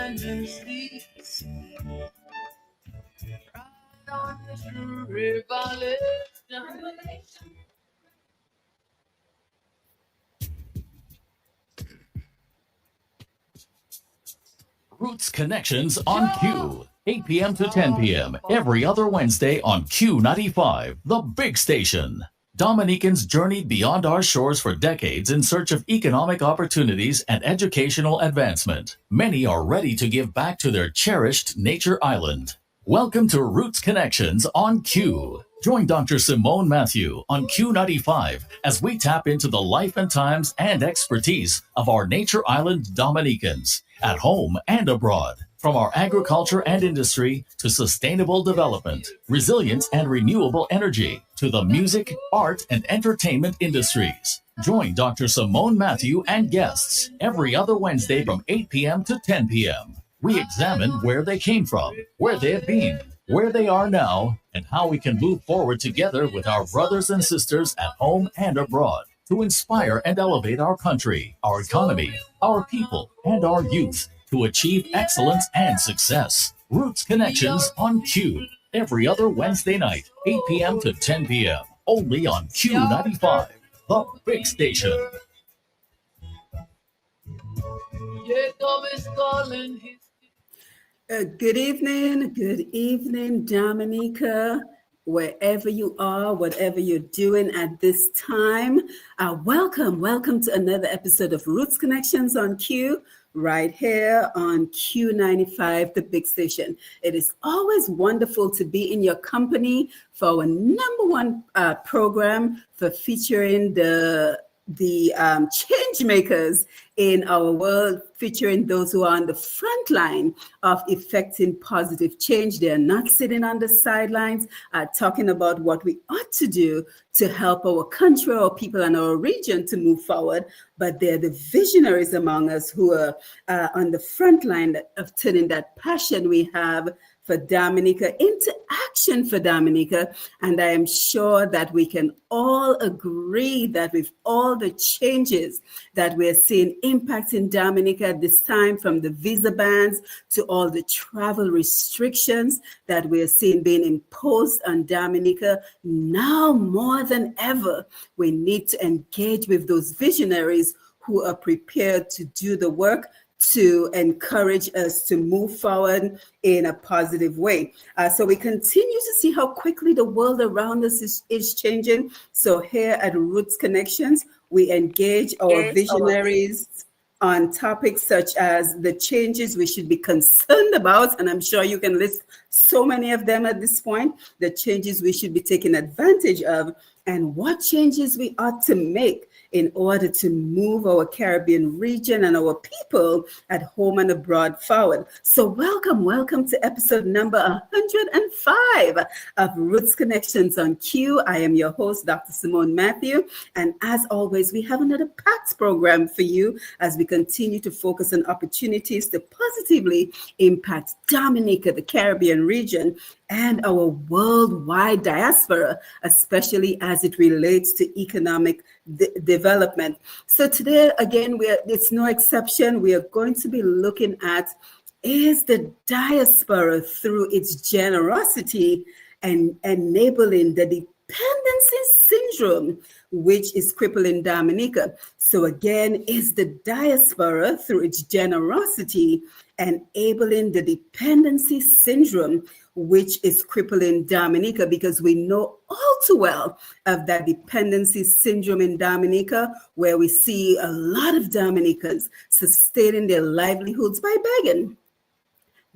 dependency. Ride on this revelation. Roots Connections on Q, 8 p.m. to 10 p.m. every other Wednesday on Q95, the big station. Dominicans journeyed beyond our shores for decades in search of economic opportunities and educational advancement. Many are ready to give back to their cherished nature island. Welcome to Roots Connections on Q. Join Dr. Simone Mathieu on Q95 as we tap into the life and times and expertise of our nature island Dominicans, at home and abroad. From our agriculture and industry to sustainable development, resilience and renewable energy, to the music, art, and entertainment industries. Join Dr. Simone Mathieu and guests every other Wednesday from 8 p.m. to 10 p.m. We examine where they came from, where they have been, where they are now, and how we can move forward together with our brothers and sisters at home and abroad to inspire and elevate our country, our economy, our people, and our youth to achieve excellence and success. Roots Connections on Q, every other Wednesday night, 8 p.m. to 10 p.m. Only on Q95, the big station. Good evening, Dominica, wherever you are, whatever you're doing at this time. Welcome to another episode of Roots Connections on Q, right here on Q95, the big station. It is always wonderful to be in your company for our number one program for featuring the change makers in our world, featuring those who are on the front line of effecting positive change. They're not sitting on the sidelines talking about what we ought to do to help our country, our people, and our region to move forward, but they're the visionaries among us who are on the front line of turning that passion we have for Dominica into action for Dominica. And I am sure that we can all agree that with all the changes that we're seeing impacting Dominica at this time, from the visa bans to all the travel restrictions that we're seeing being imposed on Dominica, now more than ever, we need to engage with those visionaries who are prepared to do the work to encourage us to move forward in a positive way. So we continue to see how quickly the world around us is changing. So here at Roots Connections, we engage our visionaries on topics such as the changes we should be concerned about, and I'm sure you can list so many of them at this point, the changes we should be taking advantage of, and what changes we ought to make in order to move our Caribbean region and our people at home and abroad forward. So welcome to episode number 105 of Roots Connections on Q. I am your host, Dr. Simone Mathieu. And as always, we have another packed program for you as we continue to focus on opportunities to positively impact Dominica, the Caribbean region, and our worldwide diaspora, especially as it relates to economic development. So today, again, it's no exception. We are going to be looking at, is the diaspora through its generosity and enabling the dependency syndrome, which is crippling Dominica. So again, is the diaspora through its generosity enabling the dependency syndrome, which is crippling Dominica, because we know all too well of that dependency syndrome in Dominica, where we see a lot of Dominicans sustaining their livelihoods by begging.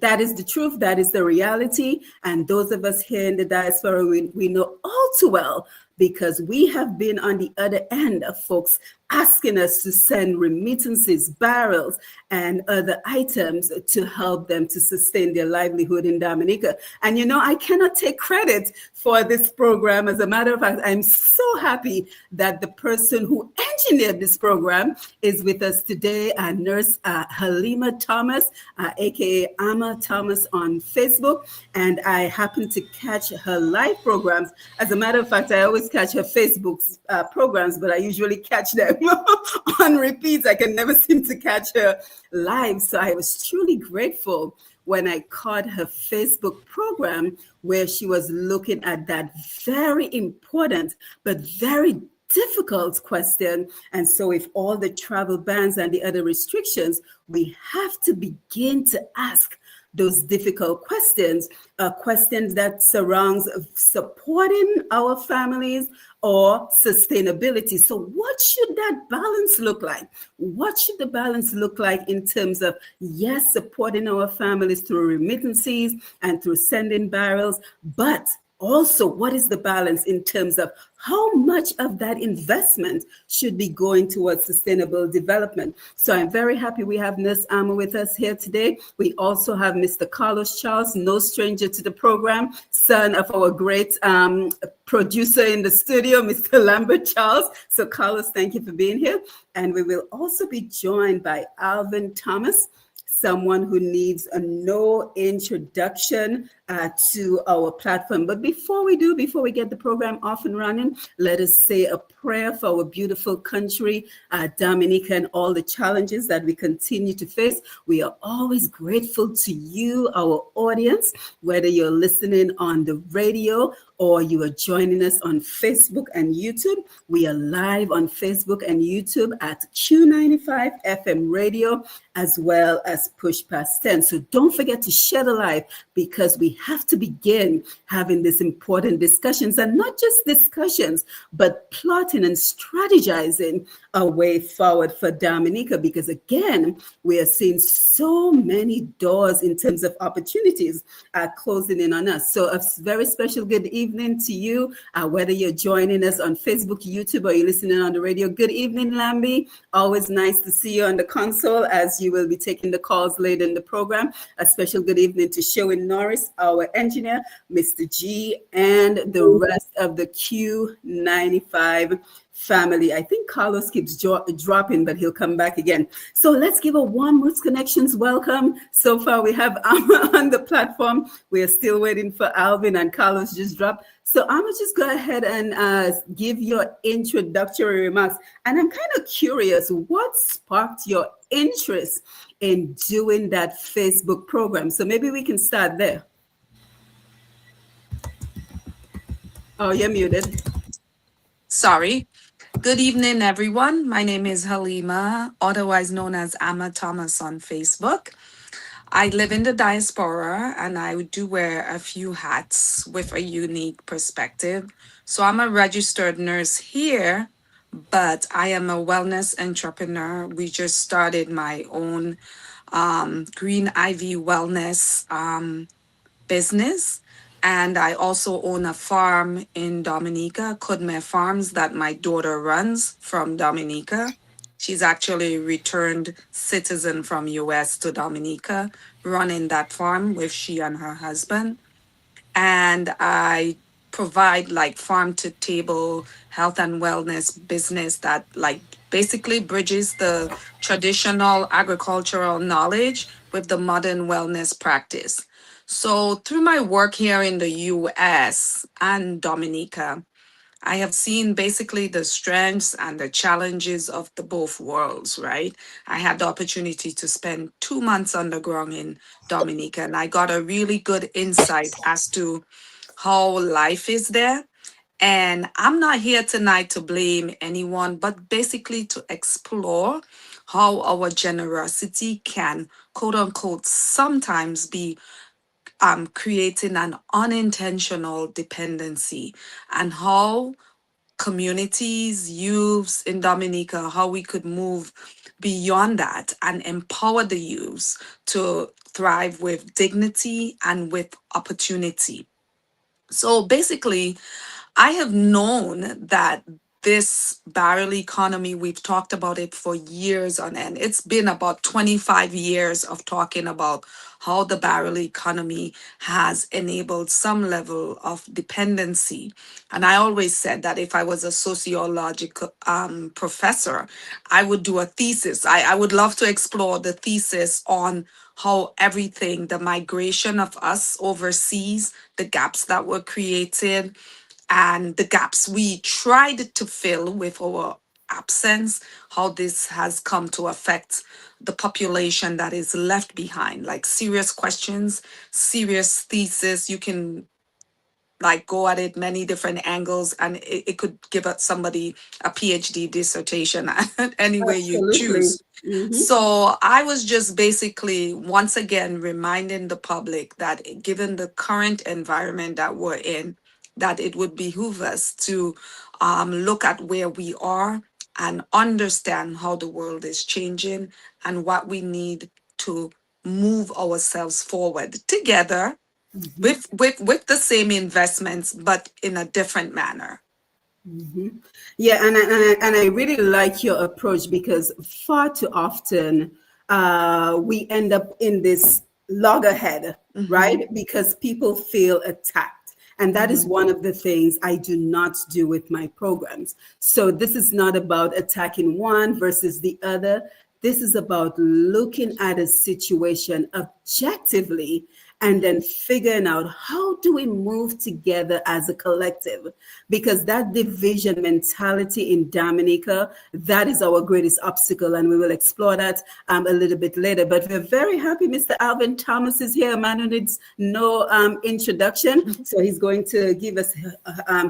That is the truth. That is the reality. And those of us here in the diaspora, we know all too well, because we have been on the other end of folks asking us to send remittances, barrels, and other items to help them to sustain their livelihood in Dominica. And I cannot take credit for this program. As a matter of fact, I'm so happy that the person who engineered this program is with us today, Nurse Halima Thomas, aka Amma Thomas on Facebook. And I happen to catch her live programs. As a matter of fact, I always catch her Facebook programs, but I usually catch them on repeats. I can never seem to catch her live. So I was truly grateful when I caught her Facebook program where she was looking at that very important but very difficult question. And so, with all the travel bans and the other restrictions, we have to begin to ask those difficult questions, questions that surrounds supporting our families or sustainability. So what should that balance look like? What should the balance look like in terms of, yes, supporting our families through remittances and through sending barrels, but also, what is the balance in terms of how much of that investment should be going towards sustainable development? So I'm very happy we have Nurse Amma with us here today. We also have Mr. Carlos Charles, no stranger to the program, son of our great producer in the studio, Mr. Lambert Charles. So Carlos, thank you for being here. And we will also be joined by Alvin Thomas, someone who needs a no introduction to our platform. But before we get the program off and running, let us say a prayer for our beautiful country, Dominica, and all the challenges that we continue to face. We are always grateful to you, our audience, whether you're listening on the radio or you are joining us on Facebook and YouTube. We are live on Facebook and YouTube at Q95 FM radio, as well as Push Past 10. So don't forget to share the live, because we have to begin having these important discussions, and not just discussions, but plotting and strategizing a way forward for Dominica, because again, we are seeing so many doors in terms of opportunities closing in on us. So a very special good evening to you, whether you're joining us on Facebook, YouTube, or you're listening on the radio. Good evening, Lambi. Always nice to see you on the console as you will be taking the calls later in the program. A special good evening to Sherwin Norris, our engineer, Mr. G, and the rest of the Q95 family. I think Carlos keeps dropping, but he'll come back again. So let's give a warm Roots Connections welcome. So far, we have Amma on the platform. We are still waiting for Alvin, and Carlos just dropped. So Amma, just go ahead and give your introductory remarks. And I'm kind of curious, what sparked your interest in doing that Facebook program? So maybe we can start there. Oh, you're muted. Sorry. Good evening, everyone. My name is Halima, otherwise known as Amma Thomas on Facebook. I live in the diaspora, and I do wear a few hats with a unique perspective. So I'm a registered nurse here, but I am a wellness entrepreneur. We just started my own Green Ivy Wellness business. And I also own a farm in Dominica, Kudme Farms, that my daughter runs from Dominica. She's actually a returned citizen from US to Dominica, running that farm with she and her husband. And I provide like farm to table health and wellness business that like basically bridges the traditional agricultural knowledge with the modern wellness practice. So through my work here in the US and Dominica, I have seen basically the strengths and the challenges of the both worlds, right? I had the opportunity to spend 2 months underground in Dominica, and I got a really good insight as to how life is there. And I'm not here tonight to blame anyone, but basically to explore how our generosity can, quote unquote, sometimes be creating an unintentional dependency, and how communities, youths in Dominica, how we could move beyond that and empower the youths to thrive with dignity and with opportunity. So basically, I have known that this barrel economy, we've talked about it for years on end. It's been about 25 years of talking about how the barrel economy has enabled some level of dependency. And I always said that if I was a sociological professor, I would do a thesis. I would love to explore the thesis on how everything, the migration of us overseas, the gaps that were created, and the gaps we tried to fill with our absence, how this has come to affect the population that is left behind. Like serious questions, serious thesis. You can like go at it many different angles, and it could give us somebody a PhD dissertation any way you Absolutely. choose. So I was just basically once again reminding the public that given the current environment that we're in, that it would behoove us to look at where we are and understand how the world is changing and what we need to move ourselves forward together with the same investments, but in a different manner. Yeah, and I really like your approach because far too often we end up in this loggerhead, right? Because people feel attacked. And that is one of the things I do not do with my programs. So this is not about attacking one versus the other. This is about looking at a situation objectively and then figuring out how do we move together as a collective, because that division mentality in Dominica, that is our greatest obstacle, and we will explore that a little bit later. But we're very happy Mr. Alvin Thomas is here, a man who needs no introduction, so he's going to give us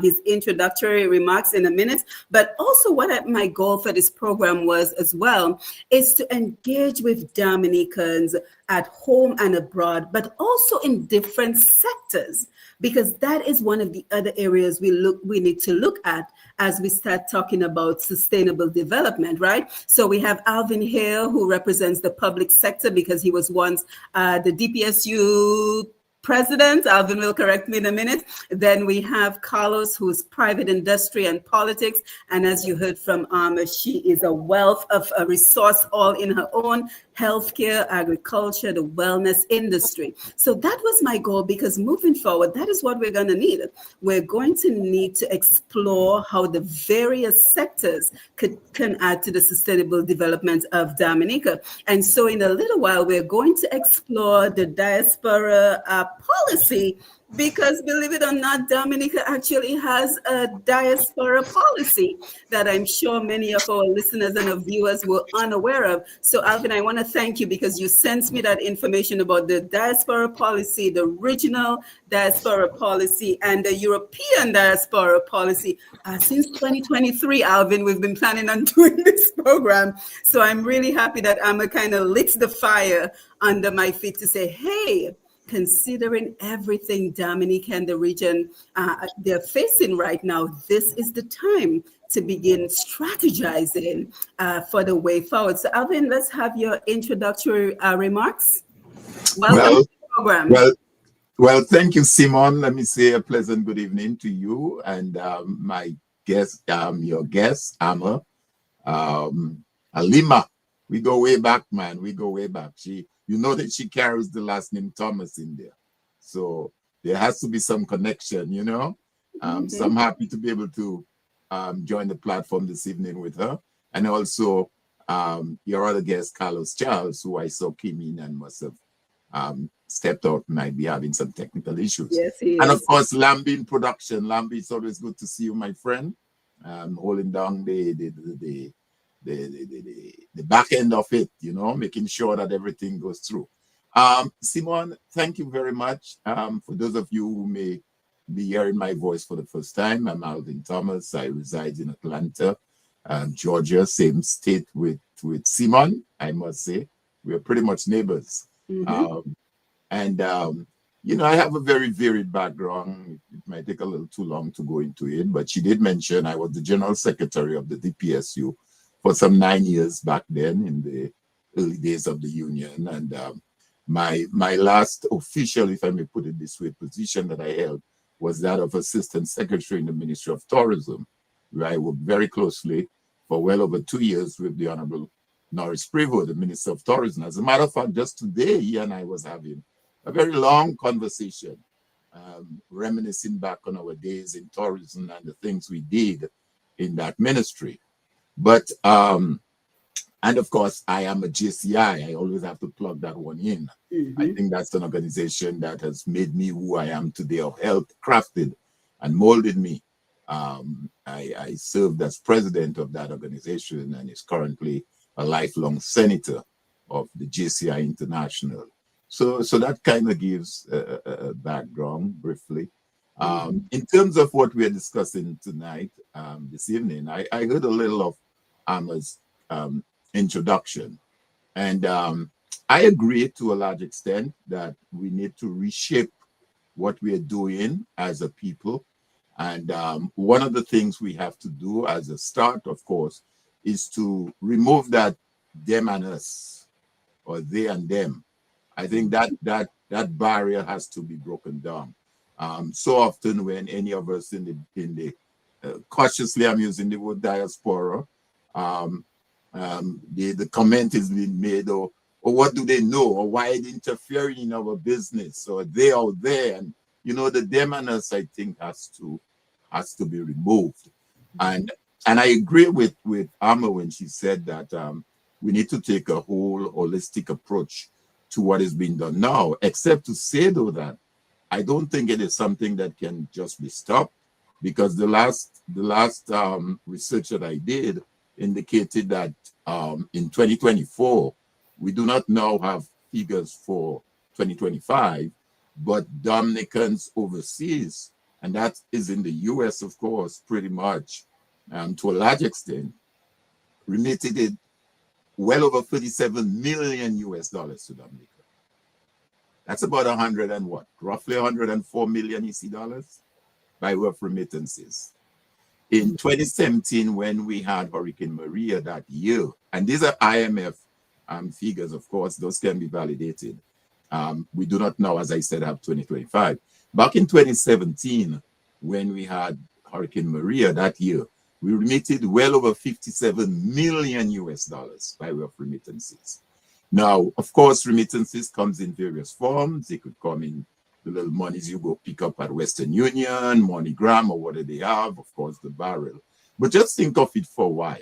his introductory remarks in a minute. But also my goal for this program was as well is to engage with Dominicans at home and abroad, but also in different sectors, because that is one of the other areas we need to look at as we start talking about sustainable development, right? So we have Alvin here, who represents the public sector because he was once the DPSU president. Alvin will correct me in a minute. Then we have Carlos, who's private industry and politics. And as you heard from Alma, she is a wealth of a resource all in her own: healthcare, agriculture, the wellness industry. So that was my goal, because moving forward, that is what we're going to need. We're going to need to explore how the various sectors can add to the sustainable development of Dominica. And so in a little while, we're going to explore the diaspora policy, because believe it or not, Dominica actually has a diaspora policy that I'm sure many of our listeners and our viewers were unaware of. So Alvin, I want to thank you because you sent me that information about the diaspora policy, the regional diaspora policy, and the European diaspora policy. Since 2023, Alvin, we've been planning on doing this program. So I'm really happy that Amma kind of lit the fire under my feet to say, hey, considering everything Dominica and the region they're facing right now, this is the time to begin strategizing for the way forward. So Alvin, let's have your introductory remarks. Welcome to the program. Well, thank you, Simone. Let me say a pleasant good evening to you and my guest, your guest, Amma, Halima. We go way back, man. We go way back. You know that she carries the last name Thomas in there. So there has to be some connection, you know. So I'm happy to be able to join the platform this evening with her. And also your other guest, Carlos Charles, who I saw came in and must have stepped out, might be having some technical issues. Yes, he is. And of course, Lambi in production. Lambi, it's always good to see you, my friend. Holding down the back end of it, you know, making sure that everything goes through. Simone, thank you very much. For those of you who may be hearing my voice for the first time, I'm Alvin Thomas. I reside in Atlanta, Georgia, same state with Simone, I must say. We're pretty much neighbors. You know, I have a very varied background. It might take a little too long to go into it, but she did mention I was the general secretary of the DPSU for some 9 years back then in the early days of the union. And my last official, if I may put it this way, position that I held was that of assistant secretary in the Ministry of Tourism, where I worked very closely for well over 2 years with the Honorable Norris Prevost, the Minister of Tourism. As a matter of fact, just today, he and I was having a very long conversation, reminiscing back on our days in tourism and the things we did in that ministry. But, and of course, I am a JCI. I always have to plug that one in. I think that's an organization that has made me who I am today, or helped, crafted, and molded me I served as president of that organization and is currently a lifelong senator of the JCI International. So that kind of gives a background briefly. In terms of what we are discussing tonight, this evening, I heard a little of Amma's introduction. And I agree to a large extent that we need to reshape what we are doing as a people. And one of the things we have to do as a start, of course, is to remove that them and us, or they and them. I think that barrier has to be broken down. So often when any of us in the cautiously I'm using the word diaspora, the comment is being made, or what do they know, or why are they interfering in our business, or they out there, and the them and us, I think, has to be removed. And I agree with Amma when she said that we need to take a whole holistic approach to what is being done now, except to say though that I don't think it is something that can just be stopped, because the last research that I did indicated that in 2024, we do not now have figures for 2025, but Dominicans overseas, and that is in the US, of course, pretty much, to a large extent, remitted it well over 37 million US dollars to Dominica. That's about roughly 104 million EC dollars by way of remittances. In 2017, when we had Hurricane Maria that year, and these are IMF figures, of course, those can be validated. We do not now, as I said, have 2025. Back in 2017, when we had Hurricane Maria that year, we remitted well over 57 million US dollars by way of remittances. Now, of course, remittances comes in various forms. It could come in the little monies you go pick up at Western Union, MoneyGram, or whatever they have, of course, the barrel. But just think of it for a while.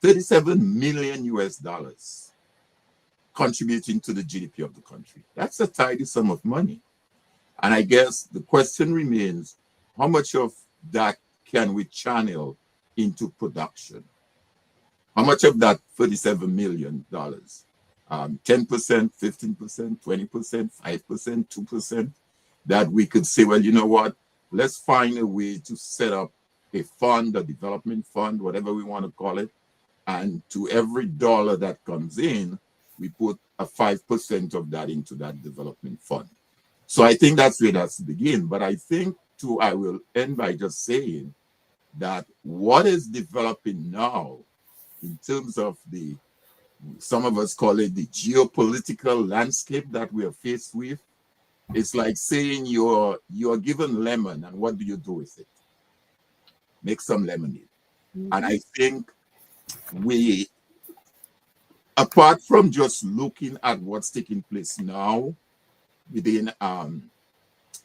37 million US dollars contributing to the GDP of the country. That's a tidy sum of money. And I guess the question remains, how much of that can we channel into production? How much of that $37 million? 10%, 15%, 20%, 5%, 2%, that we could say, well, you know what, let's find a way to set up a fund, a development fund, whatever we want to call it, and to every dollar that comes in, we put a 5% of that into that development fund. So I think that's where that's to begin. But I think, too, I will end by just saying that what is developing now in terms of some of us call it the geopolitical landscape that we are faced with, it's like saying you're given lemon, and what do you do with it? Make some lemonade. And I think we, apart from just looking at what's taking place now within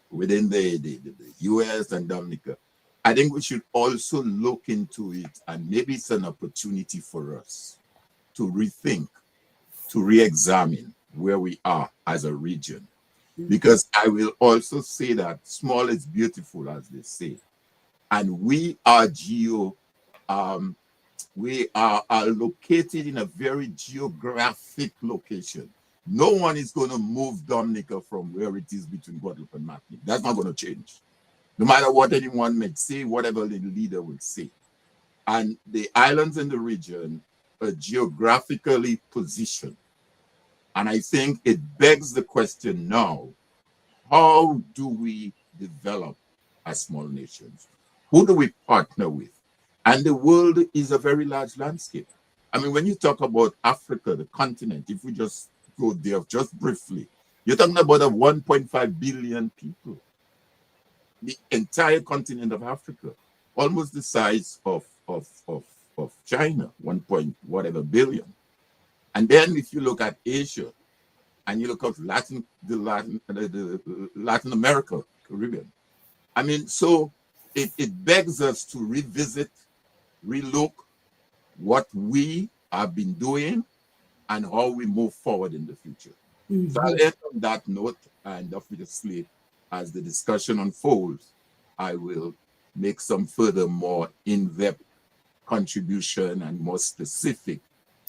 the US and Dominica, I think we should also look into it, and maybe it's an opportunity for us to rethink, to re-examine where we are as a region. Because I will also say that small is beautiful, as they say. And we are located in a very geographic location. No one is going to move Dominica from where it is between Guadeloupe and Martinique. That's not going to change. No matter what anyone may say, whatever the leader will say. And the islands in the region are geographically positioned. And I think it begs the question now, how do we develop as small nations? Who do we partner with? And the world is a very large landscape. I mean, when you talk about Africa, the continent, if we just go there just briefly, you're talking about 1.5 billion people. The entire continent of Africa, almost the size of China, 1 point whatever billion. And then if you look at Asia, and you look at Latin America, Caribbean, I mean, so it begs us to revisit, relook what we have been doing and how we move forward in the future. So I'll end on that note, and obviously, as the discussion unfolds, I will make some further more in-depth contribution and more specific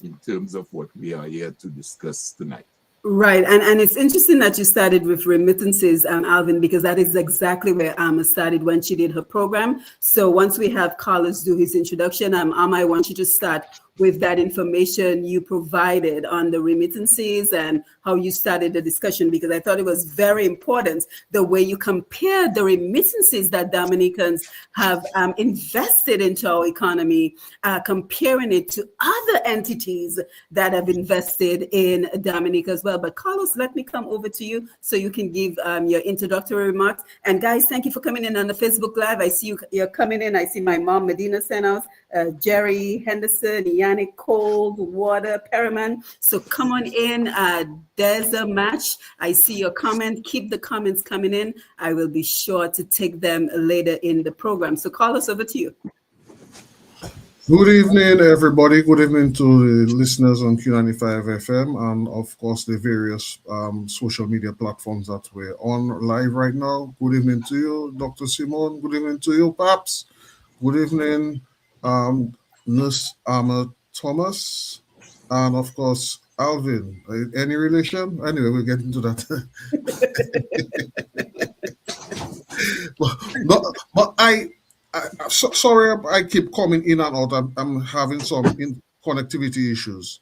in terms of what we are here to discuss tonight. Right, and it's interesting that you started with remittances, Alvin, because that is exactly where Amma started when she did her program. So once we have Carlos do his introduction, Amma, I want you to start with that information you provided on the remittances and how you started the discussion, because I thought it was very important the way you compared the remittances that Dominicans have invested into our economy, comparing it to other entities that have invested in Dominica as well. But Carlos, let me come over to you so you can give your introductory remarks. And guys, thank you for coming in on the Facebook Live. I see you're coming in. I see my mom, Medina Senos, Jerry Henderson, Yannick Cold, Water, Perriman. So come on in. There's a match. I see your comment. Keep the comments coming in. I will be sure to take them later in the program. So Carlos, over to you. Good evening, everybody. Good evening to the listeners on Q95 FM and, of course, the various social media platforms that we're on live right now. Good evening to you, Dr. Simone. Good evening to you, Paps. Good evening, Nurse Amma Thomas. And, of course, Alvin. Any relation? Anyway, we'll get into that. Sorry, I keep coming in and out. I'm having some connectivity issues.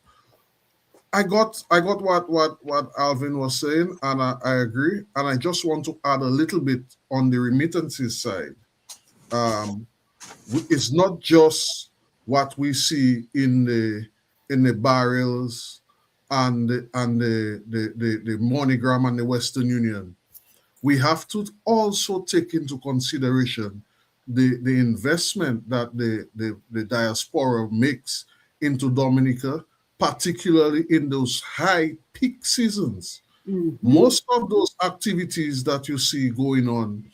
I got what Alvin was saying, and I agree. And I just want to add a little bit on the remittances side. It's not just what we see in the barrels and the MoneyGram and the Western Union. We have to also take into consideration the investment that the diaspora makes into Dominica, particularly in those high peak seasons. Mm-hmm. Most of those activities that you see going on,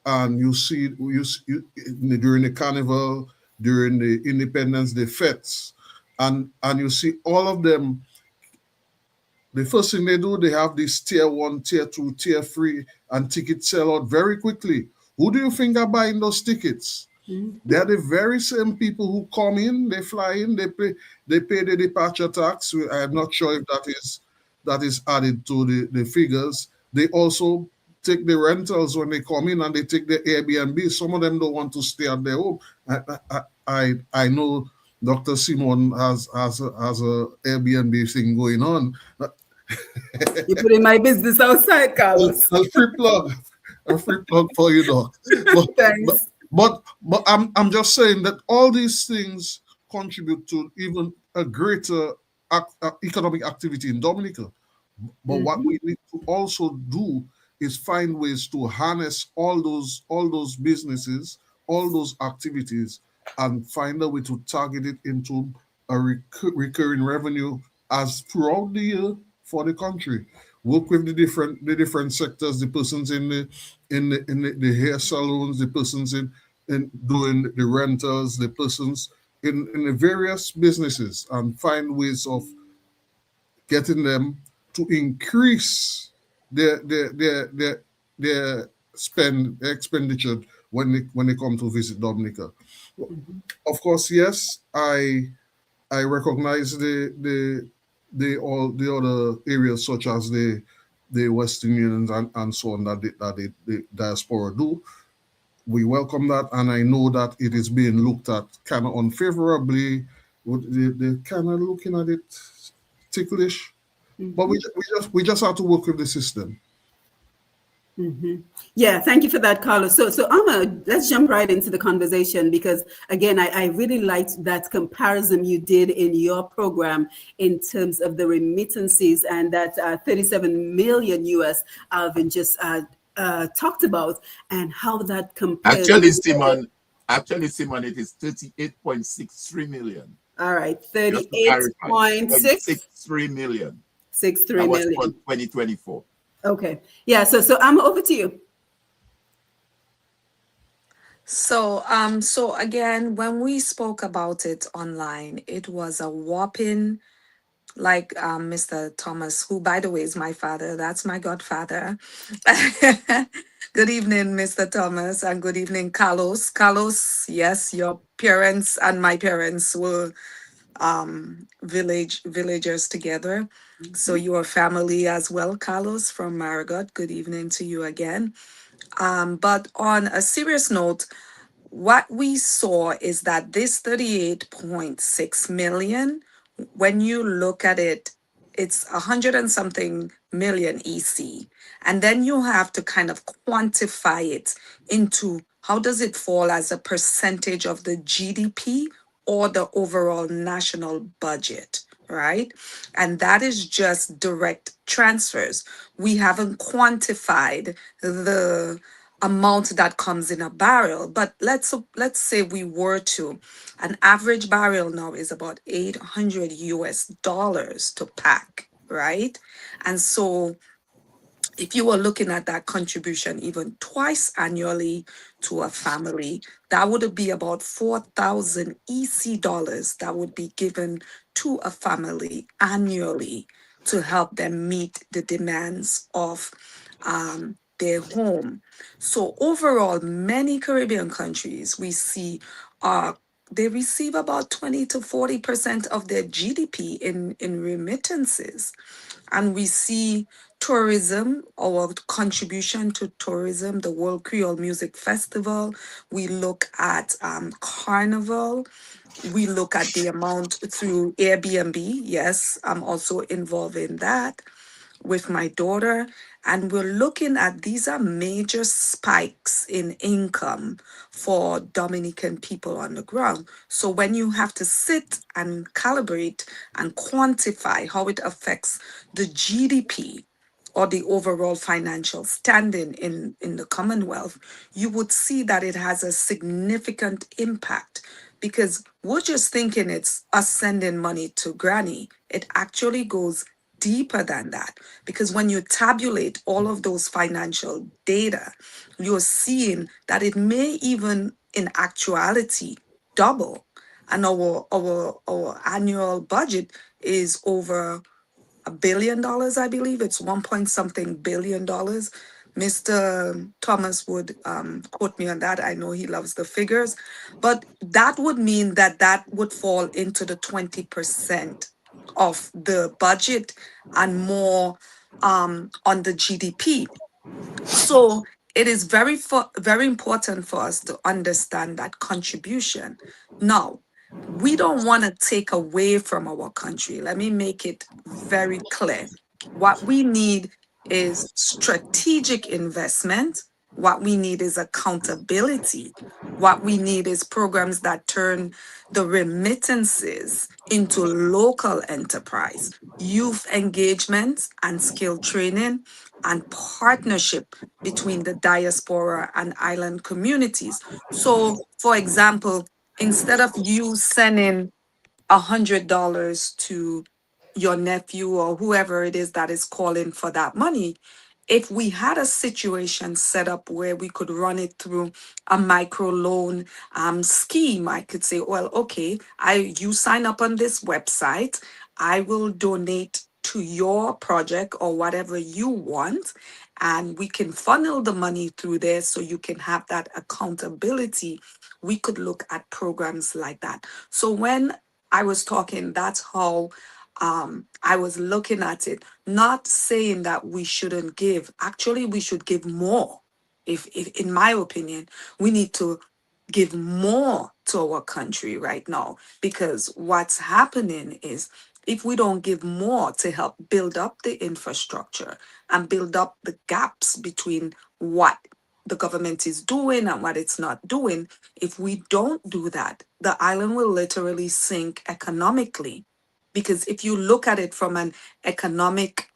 and you see during the carnival, during the Independence Day fetes, and you see all of them. The first thing they do, they have this tier 1, tier 2, tier 3, and tickets sell out very quickly. Who do you think are buying those tickets? Mm-hmm. They're the very same people who come in, they fly in, they pay the departure tax. I'm not sure if that is added to the figures. They also take the rentals when they come in, and they take the Airbnb. Some of them don't want to stay at their home. I know Dr. Simone has a Airbnb thing going on. You putting my business outside, Carlos. A free plug for you, Doc. Thanks. But I'm just saying that all these things contribute to even a greater economic activity in Dominica. But what we need to also do is find ways to harness all those businesses, all those activities, and find a way to target it into a recurring revenue as throughout the year for the country. Work with the different sectors, the persons in the hair salons, the persons in doing the rentals, the persons in the various businesses, and find ways of getting them to increase their expenditure when they come to visit Dominica. Mm-hmm. Of course, yes, I recognize the other areas such as the Western Unions and so on that the diaspora do. We welcome that, and I know that it is being looked at kind of unfavorably. They're kind of looking at it ticklish, mm-hmm. But we just have to work with the system. Mm-hmm. Yeah, thank you for that, Carlos. So Amma, let's jump right into the conversation, because again, I really liked that comparison you did in your program in terms of the remittances and that 37 million US Alvin just talked about, and how that compares. Actually, Simone, it is 38.63 million. All right, 38.63 million. 63 million. For 2024. Okay. Yeah. So I'm over to you. So again, when we spoke about it online, it was a whopping, like Mr. Thomas, who, by the way, is my father. That's my godfather. Good evening, Mr. Thomas, and good evening, Carlos. Carlos, yes, your parents and my parents were villagers together. So you are family as well, Carlos from Marigot. Good evening to you again. But on a serious note, what we saw is that this 38.6 million, when you look at it, it's 100 and something million EC. And then you have to kind of quantify it into how does it fall as a percentage of the GDP or the overall national budget, right? And that is just direct transfers. We haven't quantified the amount that comes in a barrel, but let's say we were to, an average barrel now is about 800 US dollars to pack, right? And so if you were looking at that contribution even twice annually to a family, that would be about 4,000 EC dollars that would be given to a family annually to help them meet the demands of their home. So overall, many Caribbean countries we see they receive about 20 to 40% of their GDP in remittances. And we see tourism, our contribution to tourism, the World Creole Music Festival. We look at Carnival. We look at the amount through Airbnb. Yes, I'm also involved in that with my daughter. And we're looking at these are major spikes in income for Dominican people on the ground. So when you have to sit and calibrate and quantify how it affects the GDP or the overall financial standing in the Commonwealth, you would see that it has a significant impact because we're just thinking it's us sending money to granny. It actually goes deeper than that because when you tabulate all of those financial data, you're seeing that it may even in actuality double. And our annual budget is over $1 billion, I believe. It's 1 point something billion. Mr. Thomas would quote me on that. I know he loves the figures, but that would mean that that would fall into the 20% of the budget and more on the GDP. So it is very important for us to understand that contribution. Now, we don't want to take away from our country. Let me make it very clear. What we need is strategic investment. What we need is accountability. What we need is programs that turn the remittances into local enterprise, youth engagement and skill training, and partnership between the diaspora and island communities. So, for example, instead of you sending $100 to your nephew or whoever it is that is calling for that money, if we had a situation set up where we could run it through a micro loan scheme, I could say, well, okay, you sign up on this website, I will donate to your project or whatever you want, and we can funnel the money through there so you can have that accountability. We could look at programs like that. So when I was talking, that's how I was looking at it, not saying that we shouldn't give. Actually, we should give more. If in my opinion, we need to give more to our country right now because what's happening is if we don't give more to help build up the infrastructure and build up the gaps between what the government is doing and what it's not doing, if we don't do that, the island will literally sink economically. Because if you look at it from an economic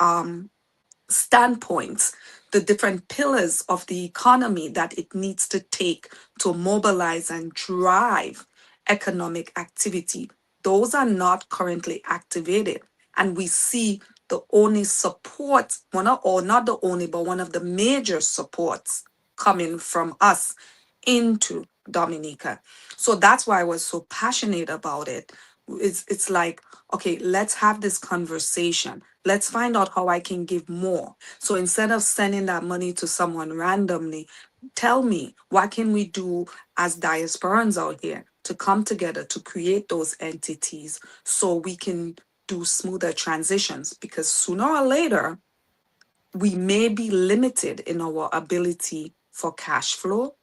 standpoint, the different pillars of the economy that it needs to take to mobilize and drive economic activity, those are not currently activated. And we see the only support, or not the only, but one of the major supports coming from us into Dominica. So that's why I was so passionate about it. It's like, okay, let's have this conversation. Let's find out how I can give more. So instead of sending that money to someone randomly, tell me, what can we do as diasporans out here to come together to create those entities so we can do smoother transitions? Because sooner or later, we may be limited in our ability for cash flow.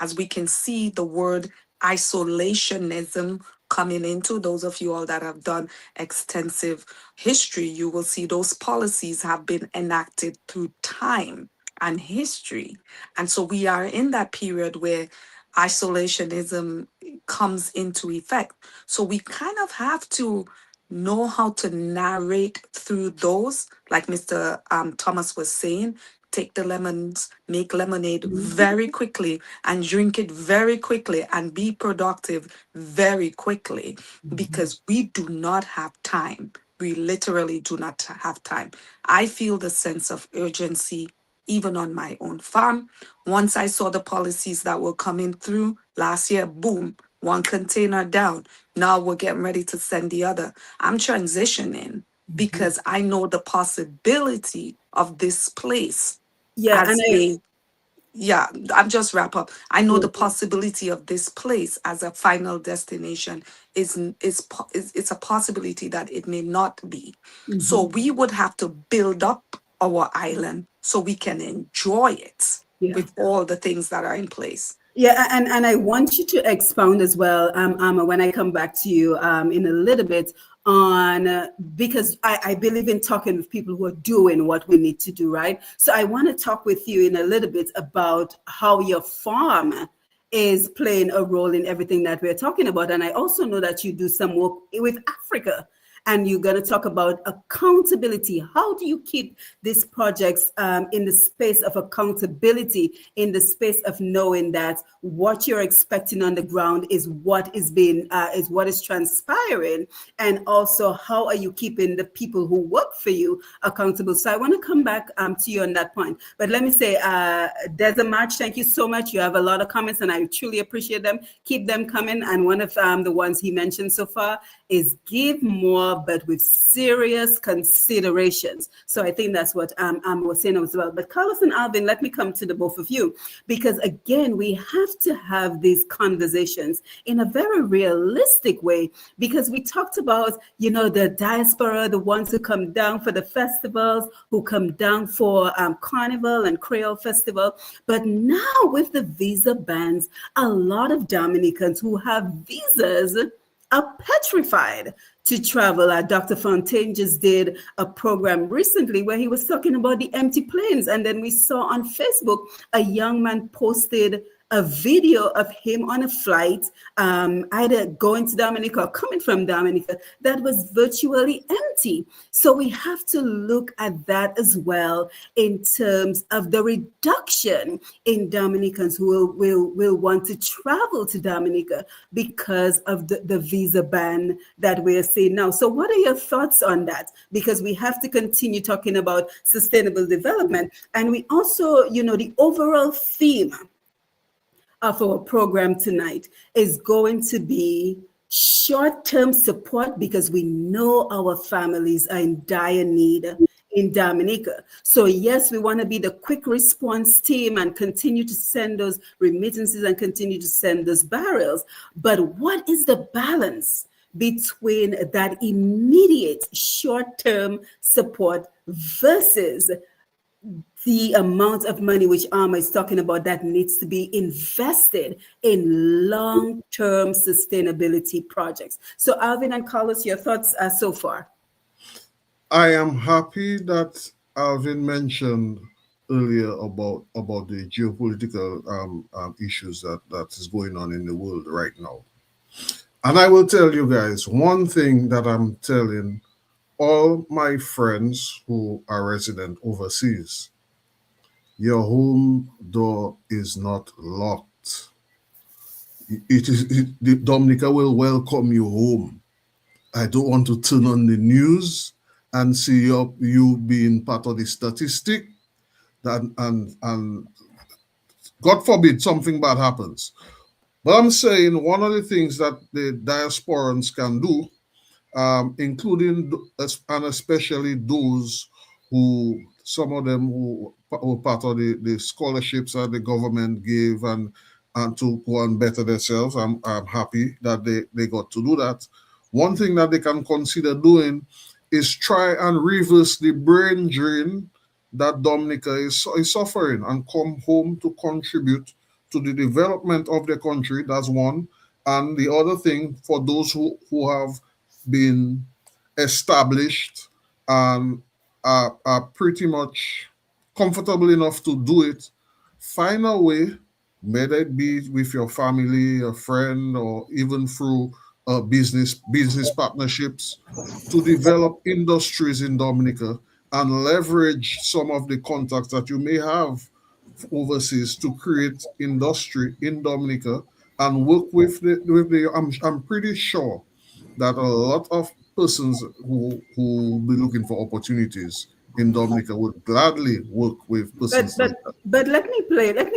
As we can see the word isolationism coming into, those of you all that have done extensive history, you will see those policies have been enacted through time and history. And so we are in that period where isolationism comes into effect. So we kind of have to know how to narrate through those, like Mr. Thomas was saying, take the lemons, make lemonade very quickly and drink it very quickly and be productive very quickly, because we do not have time. We literally do not have time. I feel the sense of urgency even on my own farm. Once I saw the policies that were coming through last year, boom, one container down. Now we're getting ready to send the other. I'm transitioning because I know the possibility of this place Yeah, and as a, yeah, I'm just wrap up. I know the possibility of this place as a final destination is it's a possibility that it may not be. So we would have to build up our island so we can enjoy it yeah. with all the things that are in place. Yeah, and I want you to expound as well, Amma, when I come back to you in a little bit on, because I believe in talking with people who are doing what we need to do, right? So I want to talk with you in a little bit about how your farm is playing a role in everything that we're talking about. And I also know that you do some work with Africa. And you're going to talk about accountability. How do you keep these projects in the space of accountability, in the space of knowing that what you're expecting on the ground is what is being is what is transpiring, and also how are you keeping the people who work for you accountable? So I want to come back to you on that point. But let me say, Desert March, thank you so much. You have a lot of comments, and I truly appreciate them. Keep them coming. And one of the ones he mentioned so far is give more, but with serious considerations. So I think that's what I was saying as well. But Carlos and Alvin, let me come to the both of you, because again, we have to have these conversations in a very realistic way, because we talked about, the diaspora, the ones who come down for the festivals, who come down for Carnival and Creole Festival. But now with the visa bans, a lot of Dominicans who have visas are petrified to travel. Dr. Fontaine just did a program recently where he was talking about the empty planes. And then we saw on Facebook, a young man posted a video of him on a flight, either going to Dominica or coming from Dominica, that was virtually empty. So we have to look at that as well in terms of the reduction in Dominicans who will want to travel to Dominica because of the visa ban that we're seeing now. So what are your thoughts on that? Because we have to continue talking about sustainable development. And we also, the overall theme of our program tonight is going to be short-term support, because we know our families are in dire need in Dominica. So yes, we want to be the quick response team and continue to send those remittances and continue to send those barrels. But what is the balance between that immediate short-term support versus the amount of money which Alma is talking about that needs to be invested in long-term sustainability projects? So Alvin and Carlos, your thoughts so far? I am happy that Alvin mentioned earlier about the geopolitical issues that is going on in the world right now. And I will tell you guys one thing that I'm telling all my friends who are resident overseas: your home door is not locked. The Dominica will welcome you home. I don't want to turn on the news and see you being part of the statistic and God forbid something bad happens. But I'm saying one of the things that the diasporans can do including and especially those who, some of them who were part of the scholarships that the government gave and to go and better themselves. I'm happy that they got to do that. One thing that they can consider doing is try and reverse the brain drain that Dominica is suffering and come home to contribute to the development of the country. That's one. And the other thing, for those who have been established and are pretty much comfortable enough to do it, find a way, whether it be with your family, a friend, or even through business partnerships, to develop industries in Dominica and leverage some of the contacts that you may have overseas to create industry in Dominica and work with the I'm pretty sure that a lot of persons who be looking for opportunities in Dominica would gladly work with But persons but like that. but let me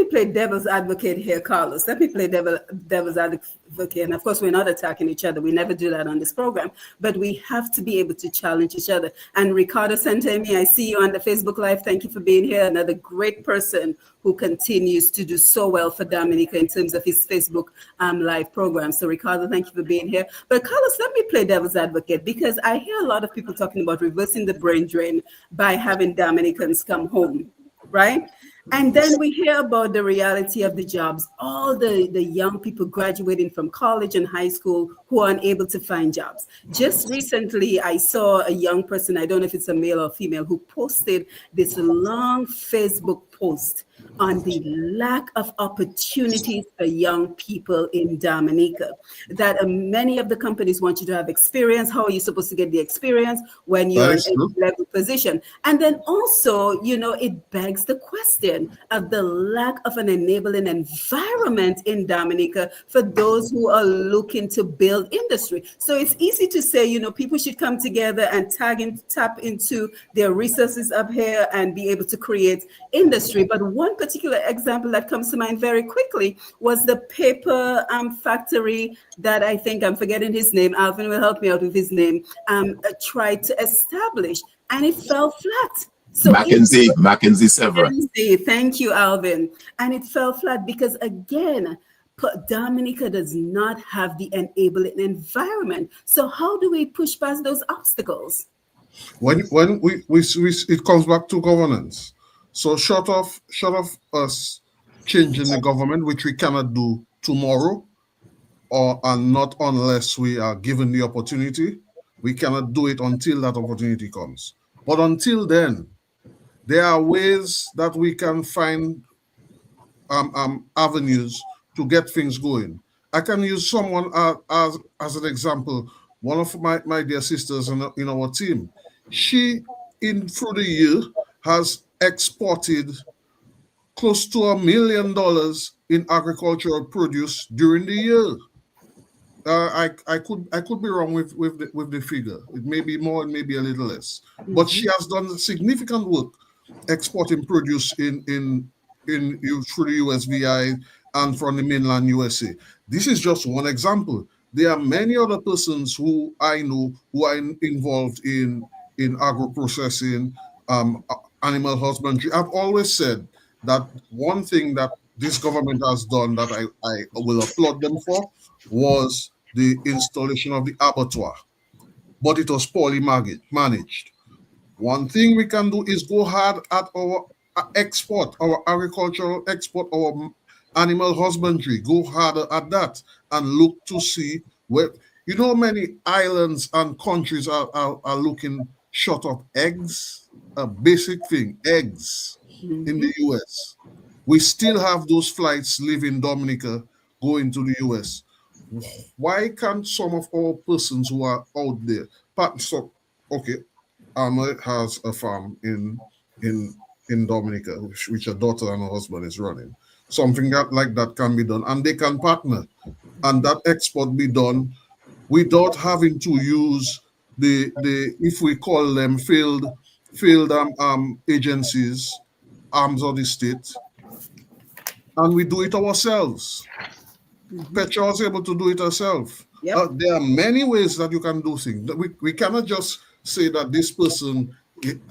play devil's advocate here, Carlos. Let me play devil's advocate. And of course, we're not attacking each other. We never do that on this program. But we have to be able to challenge each other. And Ricardo Santemi, I see you on the Facebook Live. Thank you for being here. Another great person who continues to do so well for Dominica in terms of his Facebook live program. So Ricardo, thank you for being here. But Carlos, let me play devil's advocate, because I hear a lot of people talking about reversing the brain drain by having Dominicans come home, right? And then we hear about the reality of the jobs, all the young people graduating from college and high school who are unable to find jobs. Just recently, I saw a young person, I don't know if it's a male or female, who posted this long Facebook post on the lack of opportunities for young people in Dominica. That many of the companies want you to have experience. How are you supposed to get the experience when you're in a level position? And then also, it begs the question of the lack of an enabling environment in Dominica for those who are looking to build industry. So it's easy to say, people should come together and tap into their resources up here and be able to create industry. But one particular example that comes to mind very quickly was the paper factory that I think, I'm forgetting his name, Alvin will help me out with his name, tried to establish, and it fell flat. So Mackenzie Sever. Thank you, Alvin. And it fell flat because, again, Dominica does not have the enabling environment. So how do we push past those obstacles? When we it comes back to governance. So short of us changing the government, which we cannot do tomorrow, and not unless we are given the opportunity, we cannot do it until that opportunity comes. But until then, there are ways that we can find avenues to get things going. I can use someone as an example. One of my dear sisters in our team, she through the year has exported close to $1 million in agricultural produce during the year. I could be wrong with the figure. It may be more, it may be a little less. But she has done significant work exporting produce in through the USVI and from the mainland USA. This is just one example. There are many other persons who I know who are involved in agro processing, animal husbandry. I've always said that one thing that this government has done that I will applaud them for was the installation of the abattoir, but it was poorly managed. One thing we can do is go hard at our export, our agricultural export, our animal husbandry, go harder at that and look to see where, many islands and countries are looking short of eggs, a basic thing, eggs in the US. We still have those flights leaving Dominica going to the US. Why can't some of our persons who are out there, Arnold has a farm in Dominica, which her daughter and her husband is running. Something like that can be done, and they can partner, and that export be done without having to use the if we call them failed agencies, arms of the state, and we do it ourselves. Petra was able to do it herself. Yep. There are many ways that you can do things. We cannot just say that this person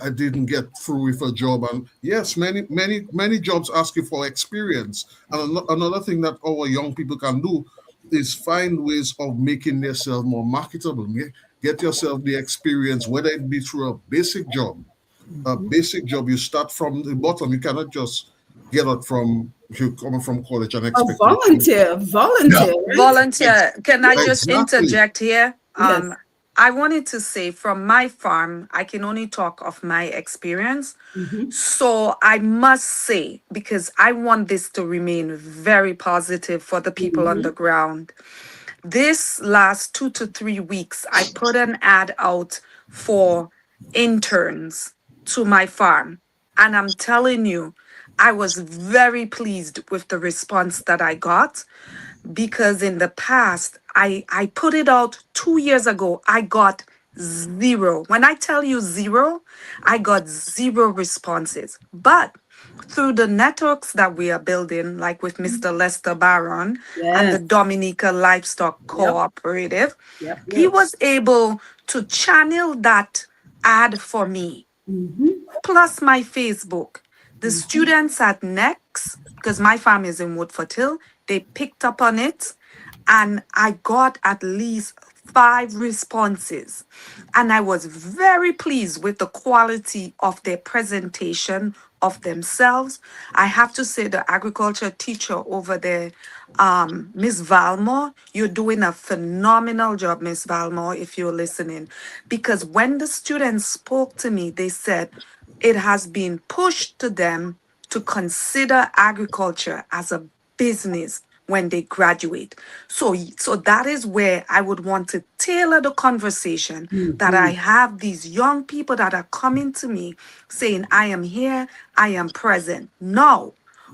I didn't get through with a job. And yes, many jobs ask you for experience. And another thing that our young people can do is find ways of making themselves more marketable. Get yourself the experience, whether it be through a basic job. A basic job, you start from the bottom. You cannot just get it from if you're coming from college and Oh, expect it to. volunteer, right? Volunteer, can I just Exactly. interject here? Yes. I wanted to say from my farm, I can only talk of my experience. Mm-hmm. So I must say, because I want this to remain very positive for the people on Mm-hmm. the ground. This last 2 to 3 weeks, I put an ad out for interns to my farm. And I'm telling you, I was very pleased with the response that I got because in the past, I put it out 2 years ago. I got zero. When I tell you zero, I got zero responses. But through the networks that we are building, like with Mr. Lester Barron and the Yes. Dominica Livestock Yep. Cooperative, Yep. he Yep. was able to channel that ad for me, Mm-hmm. plus my Facebook. The students at Next, because my farm is in Woodford Hill, they picked up on it and I got at least 5 responses. And I was very pleased with the quality of their presentation of themselves. I have to say, the agriculture teacher over there, Miss Valmore, you're doing a phenomenal job, Miss Valmore, if you're listening. Because when the students spoke to me, they said it has been pushed to them to consider agriculture as a business when they graduate. So that is where I would want to tailor the conversation, that I Mm-hmm. have these young people that are coming to me saying, I am here, I am present. Now,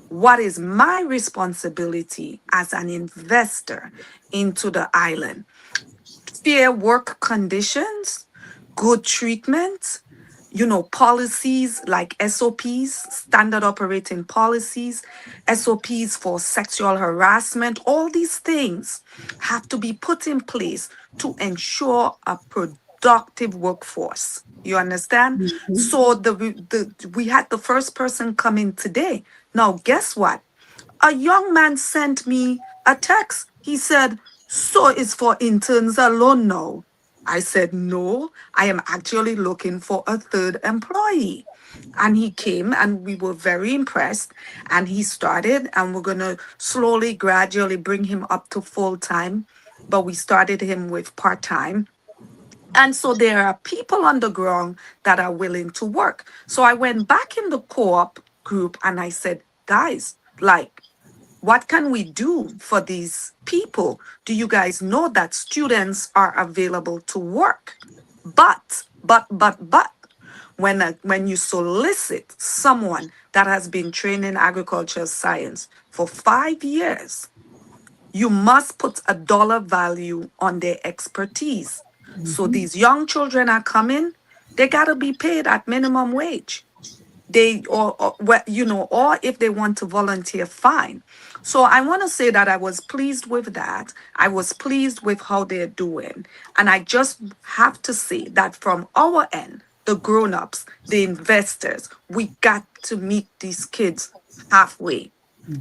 what is my responsibility as an investor into the island? Fair work conditions, good treatment, policies like SOPs, standard operating policies, SOPs for sexual harassment, all these things have to be put in place to ensure a productive workforce. You understand? So we had the first person come in today. Now, guess what? A young man sent me a text. He said, so it's for interns alone now. I said, no, I am actually looking for a third employee. And he came and we were very impressed. And he started, and we're going to slowly, gradually bring him up to full time. But we started him with part time. And so there are people on the ground that are willing to work. So I went back in the co op group and I said, guys, like, what can we do for these people? Do you guys know that students are available to work? But, when you solicit someone that has been trained in agricultural science for 5 years, you must put a dollar value on their expertise. So these young children are coming, they got to be paid at minimum wage. They or if they want to volunteer, fine. So I want to say that I was pleased with that. I was pleased with how they're doing. And I just have to say that from our end, the grown-ups, the investors, we got to meet these kids halfway.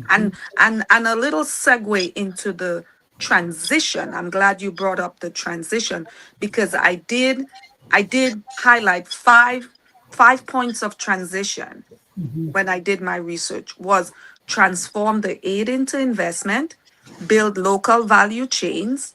And a little segue into the transition. I'm glad you brought up the transition, because I did highlight five points of transition when I did my research. Was transform the aid into investment, build local value chains,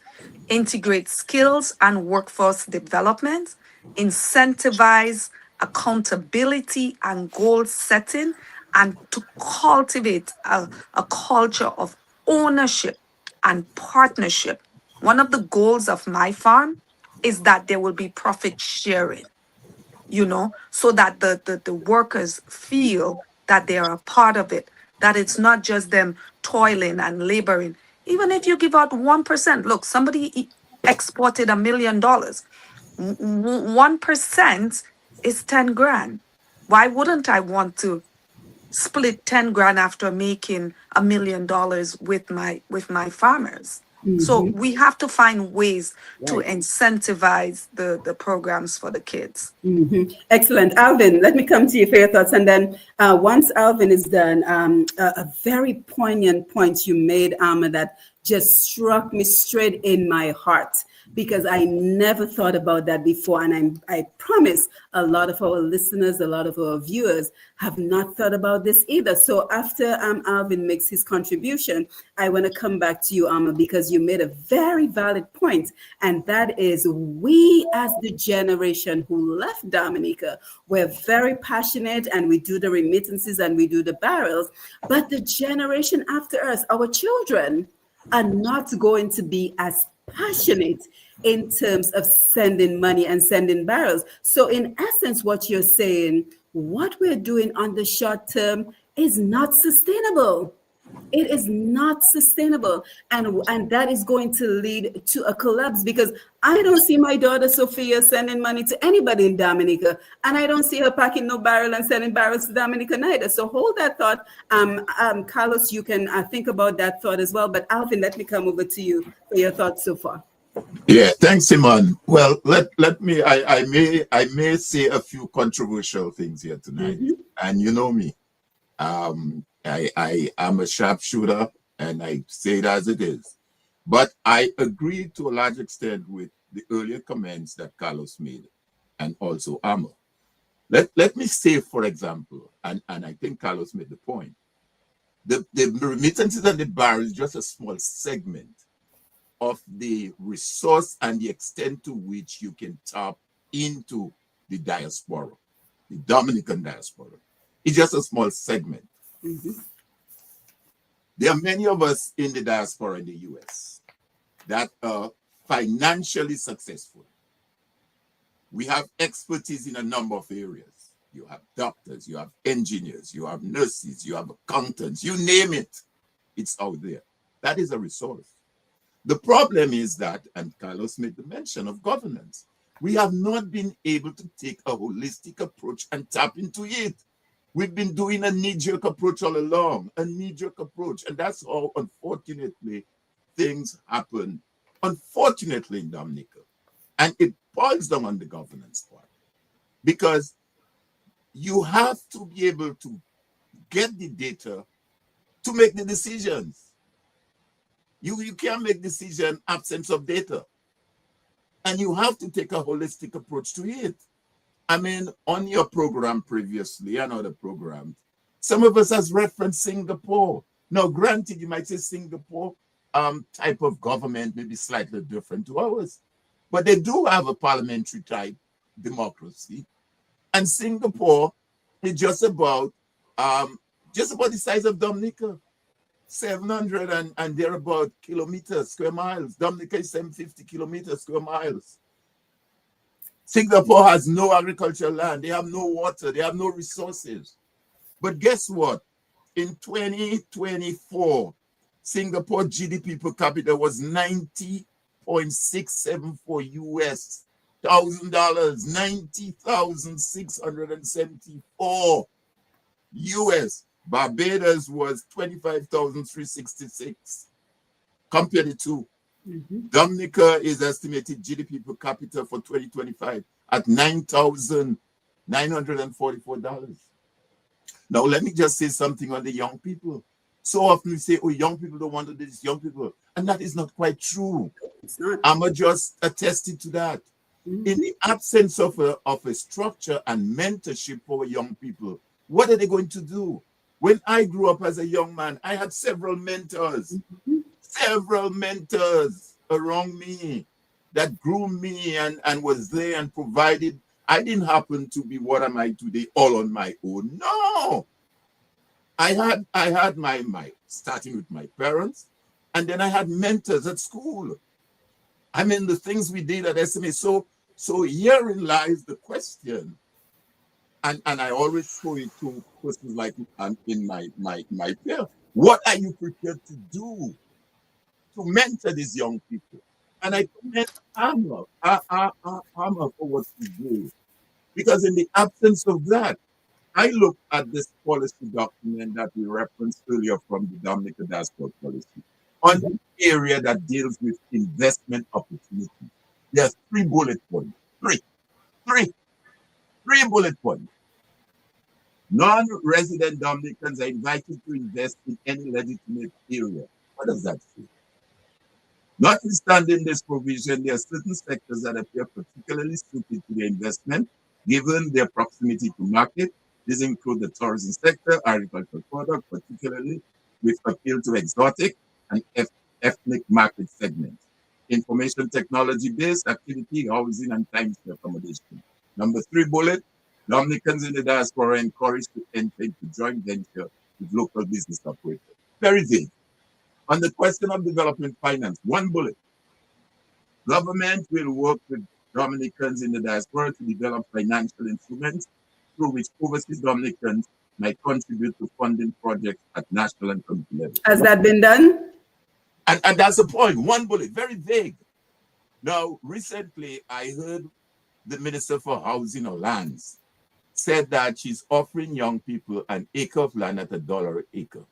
integrate skills and workforce development, incentivize accountability and goal setting, and to cultivate a culture of ownership and partnership. One of the goals of my farm is that there will be profit sharing, so that the workers feel that they are a part of it, that it's not just them toiling and laboring. Even if you give out 1%, look, somebody exported $1 million. 1% is 10 grand. Why wouldn't I want to split 10 grand after making $1 million with my farmers? So we have to find ways to Right. incentivize the programs for the kids. Excellent. Alvin, let me come to you for your thoughts. And then once Alvin is done, a very poignant point you made, Alma, that just struck me straight in my heart, because I never thought about that before. And I promise a lot of our listeners, a lot of our viewers have not thought about this either. So after Alvin makes his contribution, I want to come back to you, Alma, because you made a very valid point. And that is, we as the generation who left Dominica, we're very passionate and we do the remittances and we do the barrels. But the generation after us, our children, are not going to be as passionate in terms of sending money and sending barrels. So in essence, what you're saying, what we're doing on the short term is not sustainable. It is not sustainable. And that is going to lead to a collapse, because I don't see my daughter Sophia sending money to anybody in Dominica, and I don't see her packing no barrel and sending barrels to Dominica neither. So hold that thought. Carlos, you can think about that thought as well. But Alvin, let me come over to you for your thoughts so far. Yeah, thanks, Simone. Well, let me. I may say a few controversial things here tonight, and you know me. I am a sharpshooter, and I say it as it is. But I agree to a large extent with the earlier comments that Carlos made, and also Amma. Let me say, for example, and I think Carlos made the point, the remittances and the barrel is just a small segment of the resource and the extent to which you can tap into the diaspora, the Dominican diaspora. It's just a small segment. There are many of us in the diaspora in the US that are financially successful. We have expertise in a number of areas. You have doctors, you have engineers, you have nurses, you have accountants, you name it. It's out there. That is a resource. The problem is that, and Carlos made the mention of governance, we have not been able to take a holistic approach and tap into it. We've been doing a knee-jerk approach all along, a knee-jerk approach. And that's how, unfortunately, things happen, unfortunately, in Dominica. And it boils down on the governance part. Because you have to be able to get the data to make the decisions. You can't make decision absence of data. And you have to take a holistic approach to it. I mean, on your program previously and other programs, some of us has referenced Singapore. Now, granted, you might say Singapore type of government may be slightly different to ours, but they do have a parliamentary type democracy. And Singapore is just about the size of Dominica, 700 and thereabout kilometers, square miles. Dominica is 750 kilometers, square miles. Singapore has no agricultural land. They have no water. They have no resources. But guess what? In 2024, Singapore GDP per capita was $90.674 US $1,000, 90,674 US. Barbados was 25,366. Compare the two. Dominica is estimated GDP per capita for 2025 at $9,944. Now, let me just say something on the young people. So often we say, oh, young people don't want to do this, young people. And that is not quite true. It's not. I'm just attested to that. In the absence of a structure and mentorship for young people, what are they going to do? When I grew up as a young man, I had several mentors around me that groomed me and was there and provided. I didn't happen to be what am I today all on my own. No. I had my starting with my parents, and then I had mentors at school. I mean, the things we did at SMA. So herein lies the question. And I always throw it to persons like in my peer. What are you prepared to do to mentor these young people? And I commend Armor for what we do. Because in the absence of that, I look at this policy document that we referenced earlier from the Dominica Dashboard policy. on the area that deals with investment opportunities. There are 3 bullet points. Three bullet points. Non-resident Dominicans are invited to invest in any legitimate area. What does that say? Notwithstanding this provision, there are certain sectors that appear particularly suited to their investment, given their proximity to market. These include the tourism sector, agricultural products, particularly with appeal to exotic and ethnic market segments. Information technology-based activity, housing, and timeshare accommodation. Number 3 bullet, Dominicans in the diaspora are encouraged to enter into joint venture with local business operators. Very vague. On the question of development finance, 1 bullet. Government will work with Dominicans in the diaspora to develop financial instruments through which overseas Dominicans might contribute to funding projects at national and community level. Has that been done? And that's the point. 1 bullet, very vague. Now, recently, I heard the Minister for Housing or Lands said that she's offering young people an acre of land at $1 an acre.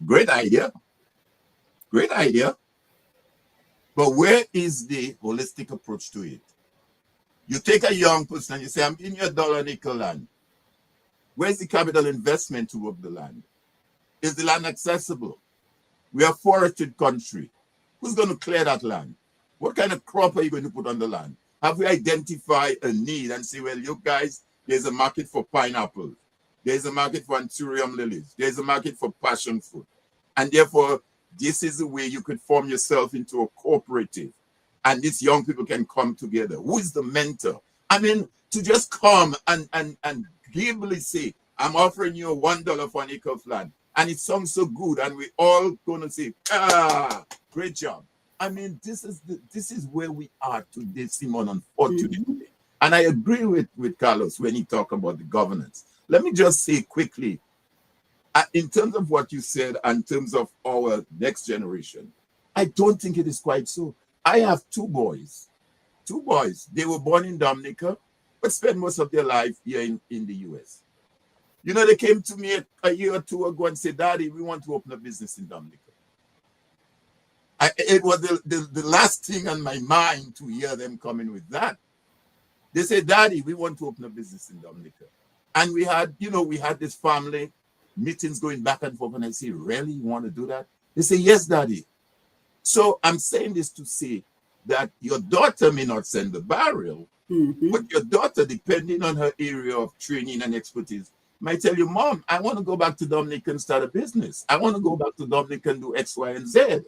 Great idea. Great idea. But where is the holistic approach to it? You take a young person and you say, I'm giving you $1 an acre land. Where's the capital investment to work the land? Is the land accessible? We are a forested country. Who's going to clear that land? What kind of crop are you going to put on the land? Have we identified a need and say, well, you guys, there's a market for pineapples. There's a market for anthurium lilies. There's a market for passion fruit. And therefore, this is the way you could form yourself into a cooperative. And these young people can come together. Who is the mentor? I mean, to just come and glibly say, I'm offering you $1 for an acre of land. And it sounds so good. And we all going to say, great job. I mean, this is where we are today, Simone, unfortunately. And I agree with Carlos when he talked about the governance. Let me just say quickly, in terms of what you said, and in terms of our next generation, I don't think it is quite so. I have 2 boys. 2 boys. They were born in Dominica, but spent most of their life here in the US. You know, they came to me a year or 2 ago and said, Daddy, we want to open a business in Dominica. It was the last thing on my mind to hear them coming with that. They said, Daddy, we want to open a business in Dominica. And we had this family meetings going back and forth. And I say, really, you want to do that? They say, yes, Daddy. So I'm saying this to say that your daughter may not send the barrel, but your daughter, depending on her area of training and expertise, might tell you, Mom, I want to go back to Dominica and start a business. I want to go back to Dominica and do X, Y, and Z.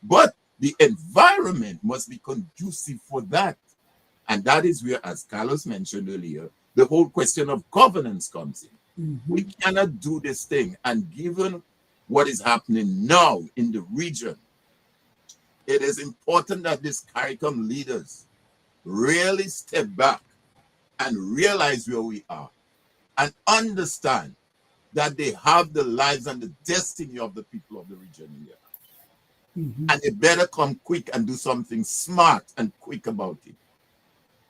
But the environment must be conducive for that. And that is where, as Carlos mentioned earlier, the whole question of governance comes in. We cannot do this thing. And given what is happening now in the region, it is important that these CARICOM leaders really step back and realize where we are and understand that they have the lives and the destiny of the people of the region in their hands. And they better come quick and do something smart and quick about it.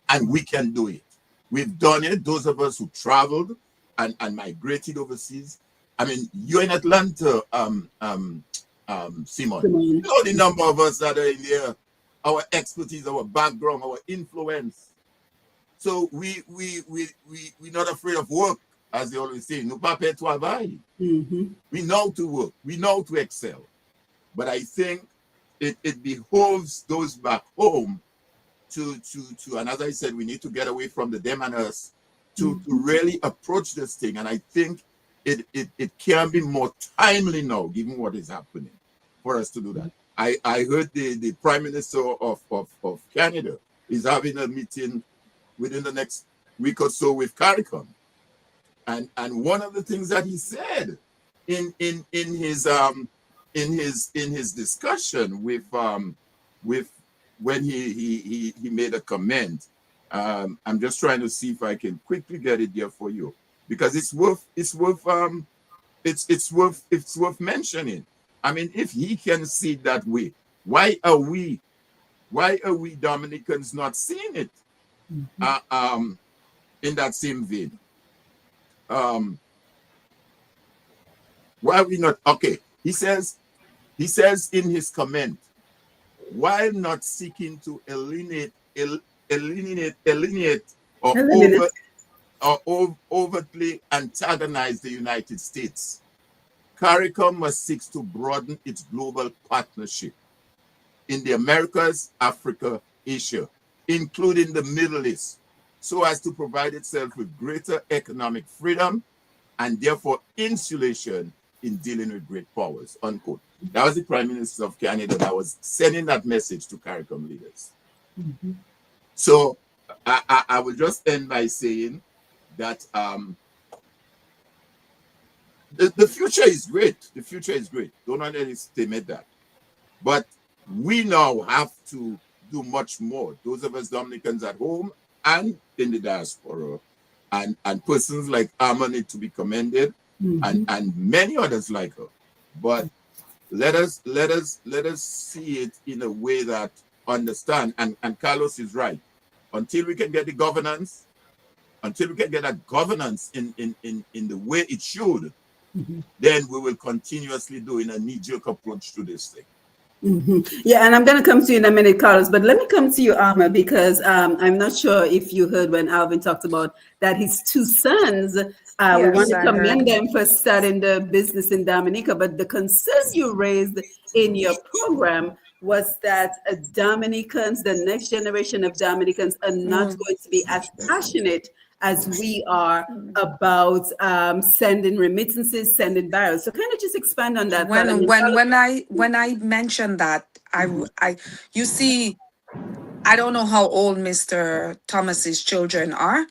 And we can do it. We've done it, those of us who traveled and migrated overseas. I mean, you're in Atlanta, Simone. You know the number of us that are in there, our expertise, our background, our influence. So we're not afraid of work, as they always say. No pas peur travail. We know to work. We know to excel. But I think it behoves those back home to and as I said, we need to get away from the them and us to really approach this thing. And I think it can be more timely now, given what is happening, for us to do that. I heard the Prime Minister of Canada is having a meeting within the next week or so with CARICOM. And one of the things that he said in his discussion with when he made a comment, I'm just trying to see if I can quickly get it there for you, because it's worth mentioning. I mean, if he can see it that way, why are we Dominicans not seeing it in that same vein? Why are we not? Okay, he says He says in his comment, while not seeking to alienate or overtly antagonize the United States, CARICOM must seek to broaden its global partnership in the Americas, Africa, Asia, including the Middle East, so as to provide itself with greater economic freedom and therefore insulation in dealing with great powers, unquote. That was the Prime Minister of Canada that was sending that message to CARICOM leaders. Mm-hmm. So I will just end by saying that the future is great. The future is great. Don't underestimate that. But we now have to do much more. Those of us Dominicans at home and in the diaspora, and persons like Amma need to be commended, and many others like her. But let us see it in a way that understand. And Carlos is right. Until we can get the governance, until we can get that governance in the way it should, then we will continuously do in a knee-jerk approach to this thing. Yeah, and I'm going to come to you in a minute, Carlos, but let me come to you, Alma, because I'm not sure if you heard when Alvin talked about that his two sons, we want to commend them for starting the business in Dominica, but the concern you raised in your program was that Dominicans, the next generation of Dominicans, are not going to be as passionate as we are about sending remittances, sending barrels. So kind of just expand on that. When I mentioned that, you see, I don't know how old Mr. Thomas's children are,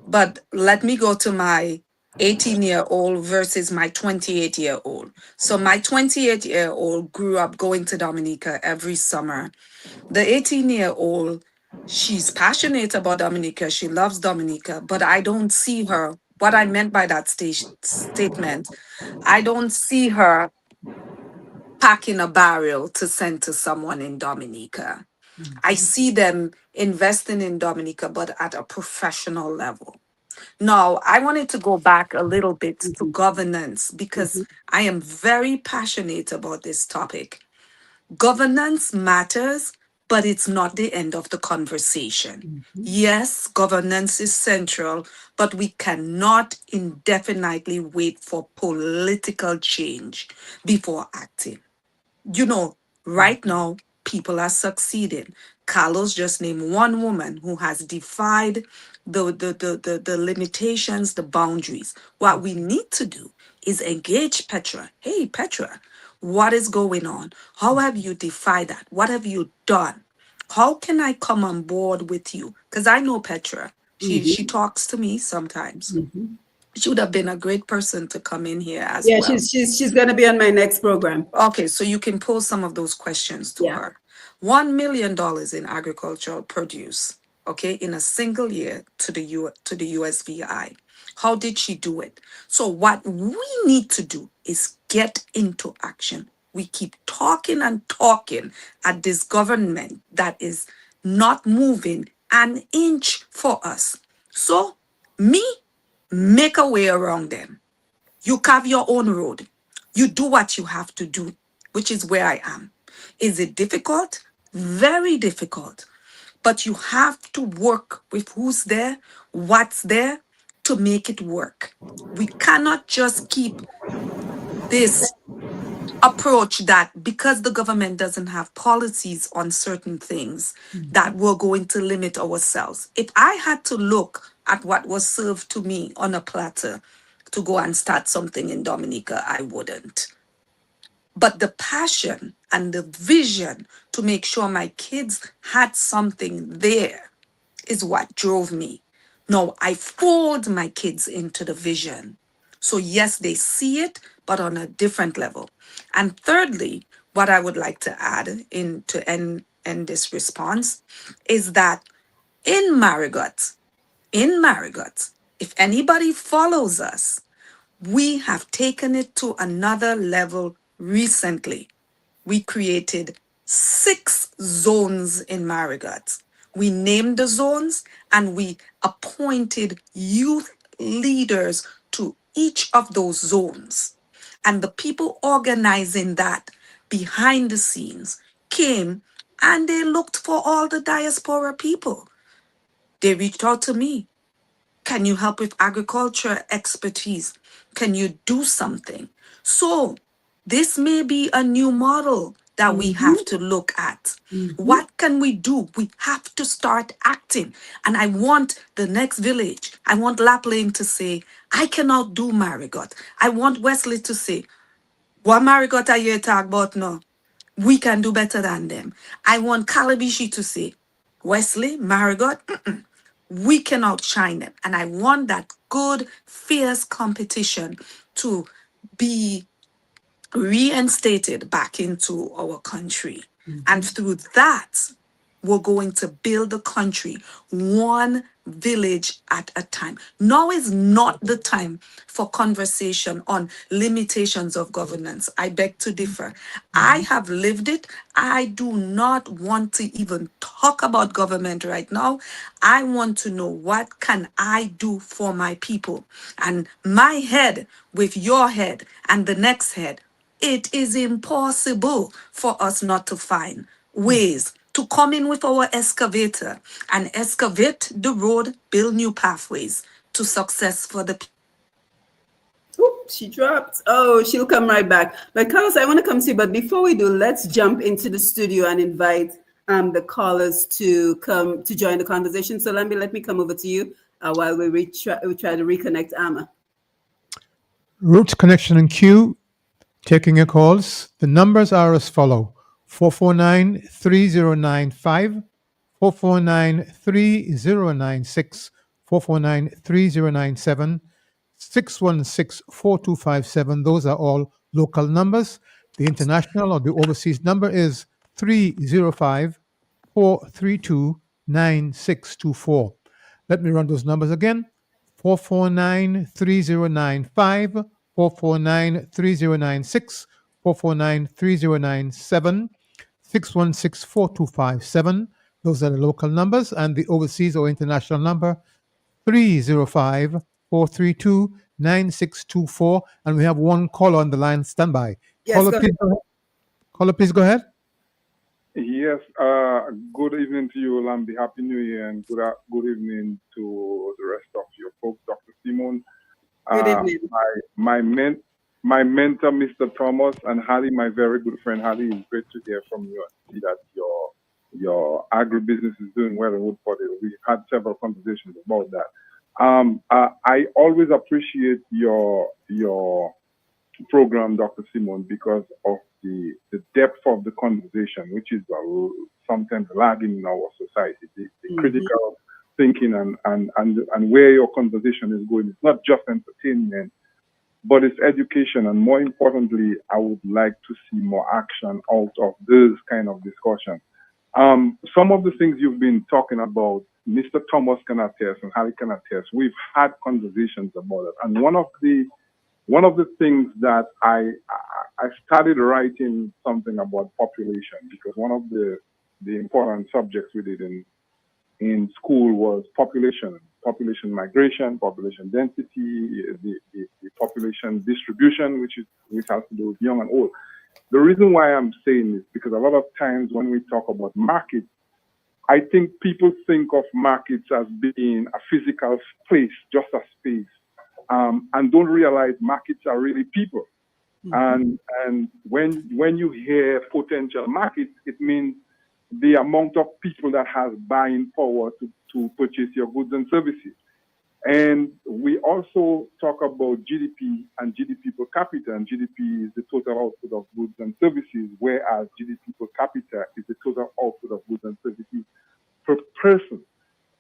but let me go to my 18-year-old versus my 28-year-old. So my 28-year-old grew up going to Dominica every summer. The 18-year-old, she's passionate about Dominica. She loves Dominica, but I don't see her. What I meant by that statement, I don't see her packing a barrel to send to someone in Dominica. I see them investing in Dominica, but at a professional level. Now, I wanted to go back a little bit to governance because I am very passionate about this topic. Governance matters, but it's not the end of the conversation. Yes, governance is central, but we cannot indefinitely wait for political change before acting. You know, right now, people are succeeding. Carlos just named one woman who has defied the limitations, the boundaries. What we need to do is engage Petra. Hey, Petra, what is going on? How have you defied that? What have you done? How can I come on board with you? Because I know Petra. She talks to me sometimes. She would have been a great person to come in here as well. Yeah, she's going to be on my next program. Okay, so you can pose some of those questions to her. $1 million in agricultural produce, okay, in a single year to the USVI. How did she do it? So what we need to do is get into action. We keep talking and talking at this government that is not moving an inch for us. So make a way around them. You carve your own road. You do what you have to do, which is where I am. Is it difficult? Very difficult. But you have to work with who's there, what's there to make it work. We cannot just keep this approach that because the government doesn't have policies on certain things that we're going to limit ourselves. If I had to look at what was served to me on a platter to go and start something in Dominica, I wouldn't. But the passion and the vision to make sure my kids had something there is what drove me. No, I fold my kids into the vision. So yes, they see it, but on a different level. And thirdly, what I would like to add to end this response is that in Marigot, if anybody follows us, we have taken it to another level recently. We created 6 zones in Marigot. We named the zones and we appointed youth leaders to each of those zones. And the people organizing that, behind the scenes came and they looked for all the diaspora people. They reached out to me. Can you help with agriculture expertise? Can you do something? So this may be a new model that we have to look at. What can we do? We have to start acting. And I want the next village, I want Laplane to say, I cannot do Marigot. I want Wesley to say, what Marigot are you talking about now? We can do better than them. I want Calabishi to say, Wesley, Marigot, we can outshine them. And I want that good, fierce competition to be reinstated back into our country. And through that, we're going to build the country one village at a time. Now is not the time for conversation on limitations of governance. I beg to differ. I have lived it. I do not want to even talk about government right now. I want to know what can I do for my people. And my head with your head and the next head, it is impossible for us not to find ways to come in with our excavator and excavate the road, build new pathways to success for the people. Oop, she dropped. Oh, she'll come right back. But Carlos, I want to come to you. But before we do, let's jump into the studio and invite the callers to come to join the conversation. So let me come over to you while we try to reconnect Amma. Roots Connection and Q, taking your calls. The numbers are as follow: 449-3095, 449-3096, 449-3097, 616-4257. Those are all local numbers. The international or the overseas number is 305-432-9624. Let me run those numbers again. 449-3095, 449-3096, 449-3097, 616-4257. Those are the local numbers, and the overseas or international number 305-432-9624. And we have one caller on the line. Standby. Yes, Caller, go please go ahead. Caller, please go ahead. Yes, good evening to you, Lambi. Happy New Year, and good evening to the rest of your folks, Dr. Simone. Good evening. My mentor, Mr. Thomas, and Harry, my very good friend Harry. It's great to hear from you and see that your agribusiness is doing well in Woodford. We had several conversations about that. I always appreciate your program, Dr. Simone, because of the depth of the conversation, which is sometimes lagging in our society. The critical thinking and where your conversation is going. It's not just entertainment, but it's education. And more importantly, I would like to see more action out of this kind of discussion. Some of the things you've been talking about, Mr. Thomas can attest and Harry can attest. We've had conversations about it. And one of the things that I started writing something about population, because one of the important subjects we did in school was population migration, population density, the population distribution, which has to do with young and old. The reason why I'm saying this, because a lot of times when we talk about markets, I think people think of markets as being a physical place, just a space. And don't realize markets are really people. And when you hear potential markets, it means the amount of people that has buying power to purchase your goods and services. And we also talk about GDP and GDP per capita, and GDP is the total output of goods and services, whereas GDP per capita is the total output of goods and services per person.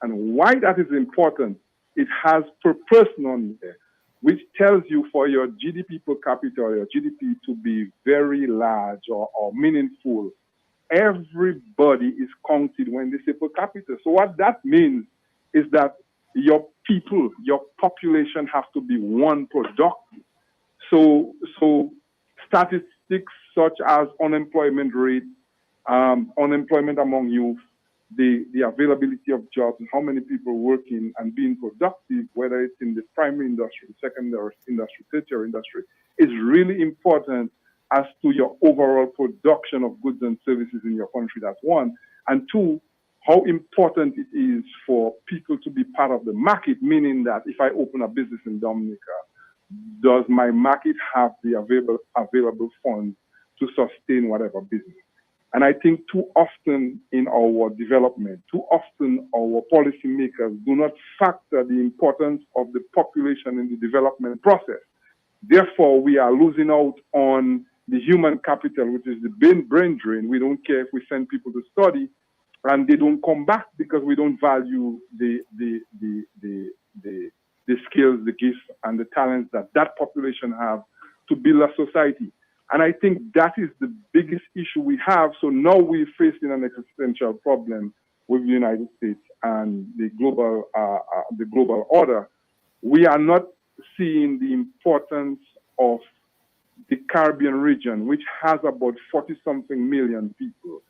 And why that is important, it has per person on there, which tells you for your GDP per capita or your GDP to be very large or meaningful, everybody is counted when they say per capita. So what that means is that your people, your population have to be one productive. So statistics such as unemployment rate, unemployment among youth, the availability of jobs, and how many people working and being productive, whether it's in the primary industry, secondary industry, tertiary industry, is really important as to your overall production of goods and services in your country. That's one. And two, how important it is for people to be part of the market, meaning that if I open a business in Dominica, does my market have the available funds to sustain whatever business? And I think too often in our development, too often our policymakers do not factor the importance of the population in the development process. Therefore, we are losing out on the human capital, which is the brain drain. We don't care if we send people to study and they don't come back because we don't value the skills, the gifts, and the talents that that population have to build a society. And I think that is the biggest issue we have. So now we're facing an existential problem with the United States and the global order. We are not seeing the importance of the Caribbean region, which has about 40-something million people,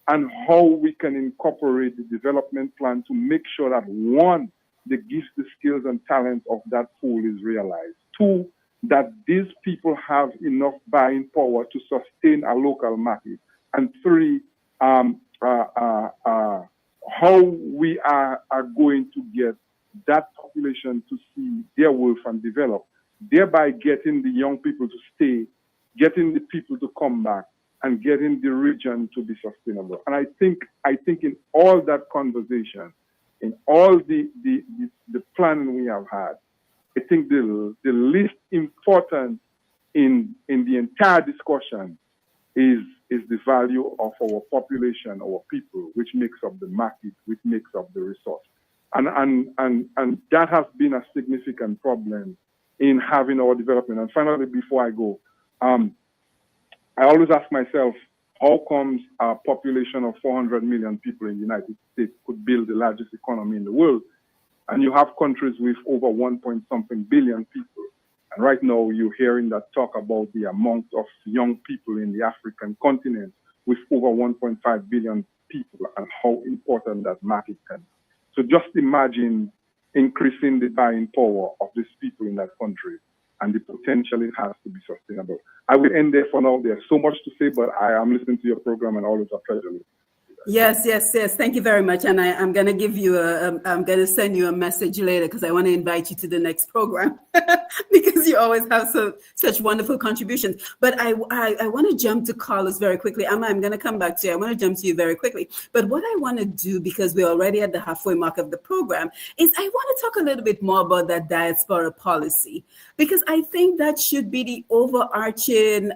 and how we can incorporate the development plan to make sure that, one, the gifts, the skills, and talents of that pool is realized. Two, that these people have enough buying power to sustain a local market. And three, how we are going to get that population to see their worth and develop, thereby getting the young people to stay, getting the people to come back, and getting the region to be sustainable. And I think in all that conversation, in all the planning we have had, I think the least important in the entire discussion is the value of our population, our people, which makes up the market, which makes up the resource. And that has been a significant problem in having our development. And finally, before I go, I always ask myself, how comes a population of 400 million people in the United States could build the largest economy in the world? And you have countries with over 1-point-something billion people. And right now you're hearing that talk about the amount of young people in the African continent with over 1.5 billion people and how important that market can be. So just imagine increasing the buying power of these people in that country and the potential it has to be sustainable. I will end there for now. There's so much to say, but I am listening to your program and always a pleasure. Yes. Thank you very much. And I'm going to give you I'm going to send you a message later because I want to invite you to the next program because you always have such wonderful contributions. But I want to jump to Carlos very quickly. I'm going to come back to you. I want to jump to you very quickly. But what I want to do, because we're already at the halfway mark of the program, is I want to talk a little bit more about that diaspora policy, because I think that should be the overarching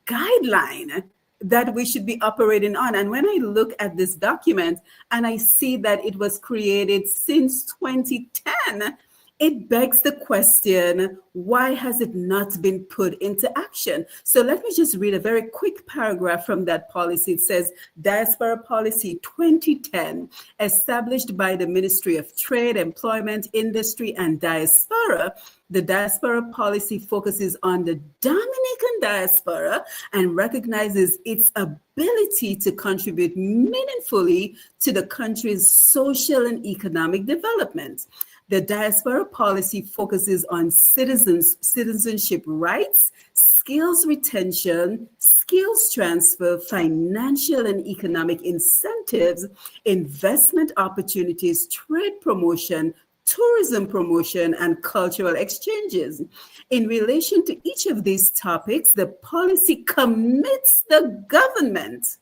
guideline that we should be operating on. And when I look at this document and I see that it was created since 2010, it begs the question, why has it not been put into action? So let me just read a very quick paragraph from that policy. It says, Diaspora Policy 2010, established by the Ministry of Trade, Employment, Industry, and Diaspora. The diaspora policy focuses on the Dominican diaspora and recognizes its ability to contribute meaningfully to the country's social and economic development. The diaspora policy focuses on citizenship rights, skills retention, skills transfer, financial and economic incentives, investment opportunities, trade promotion, tourism promotion, and cultural exchanges. In relation to each of these topics, the policy commits the government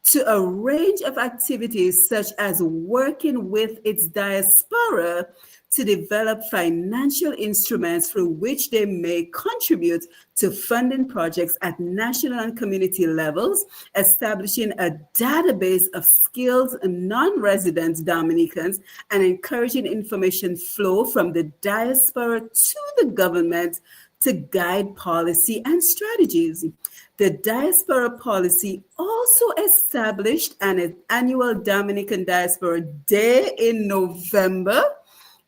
to a range of activities such as working with its diaspora to develop financial instruments through which they may contribute to funding projects at national and community levels, establishing a database of skilled non-resident Dominicans, and encouraging information flow from the diaspora to the government to guide policy and strategies. The diaspora policy also established an annual Dominican Diaspora Day in November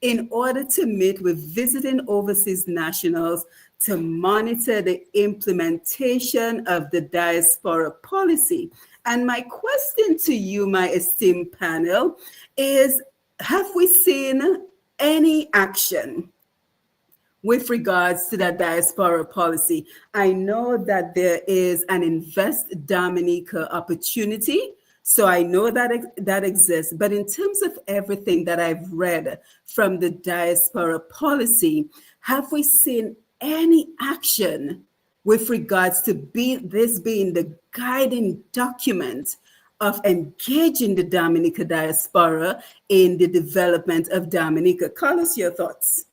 in order to meet with visiting overseas nationals to monitor the implementation of the diaspora policy. And my question to you, my esteemed panel, is, have we seen any action with regards to that diaspora policy? I know that there is an Invest Dominica opportunity. So I know that that exists. But in terms of everything that I've read from the diaspora policy, have we seen any action with regards to this being the guiding document of engaging the Dominica diaspora in the development of Dominica? Carlos, your thoughts?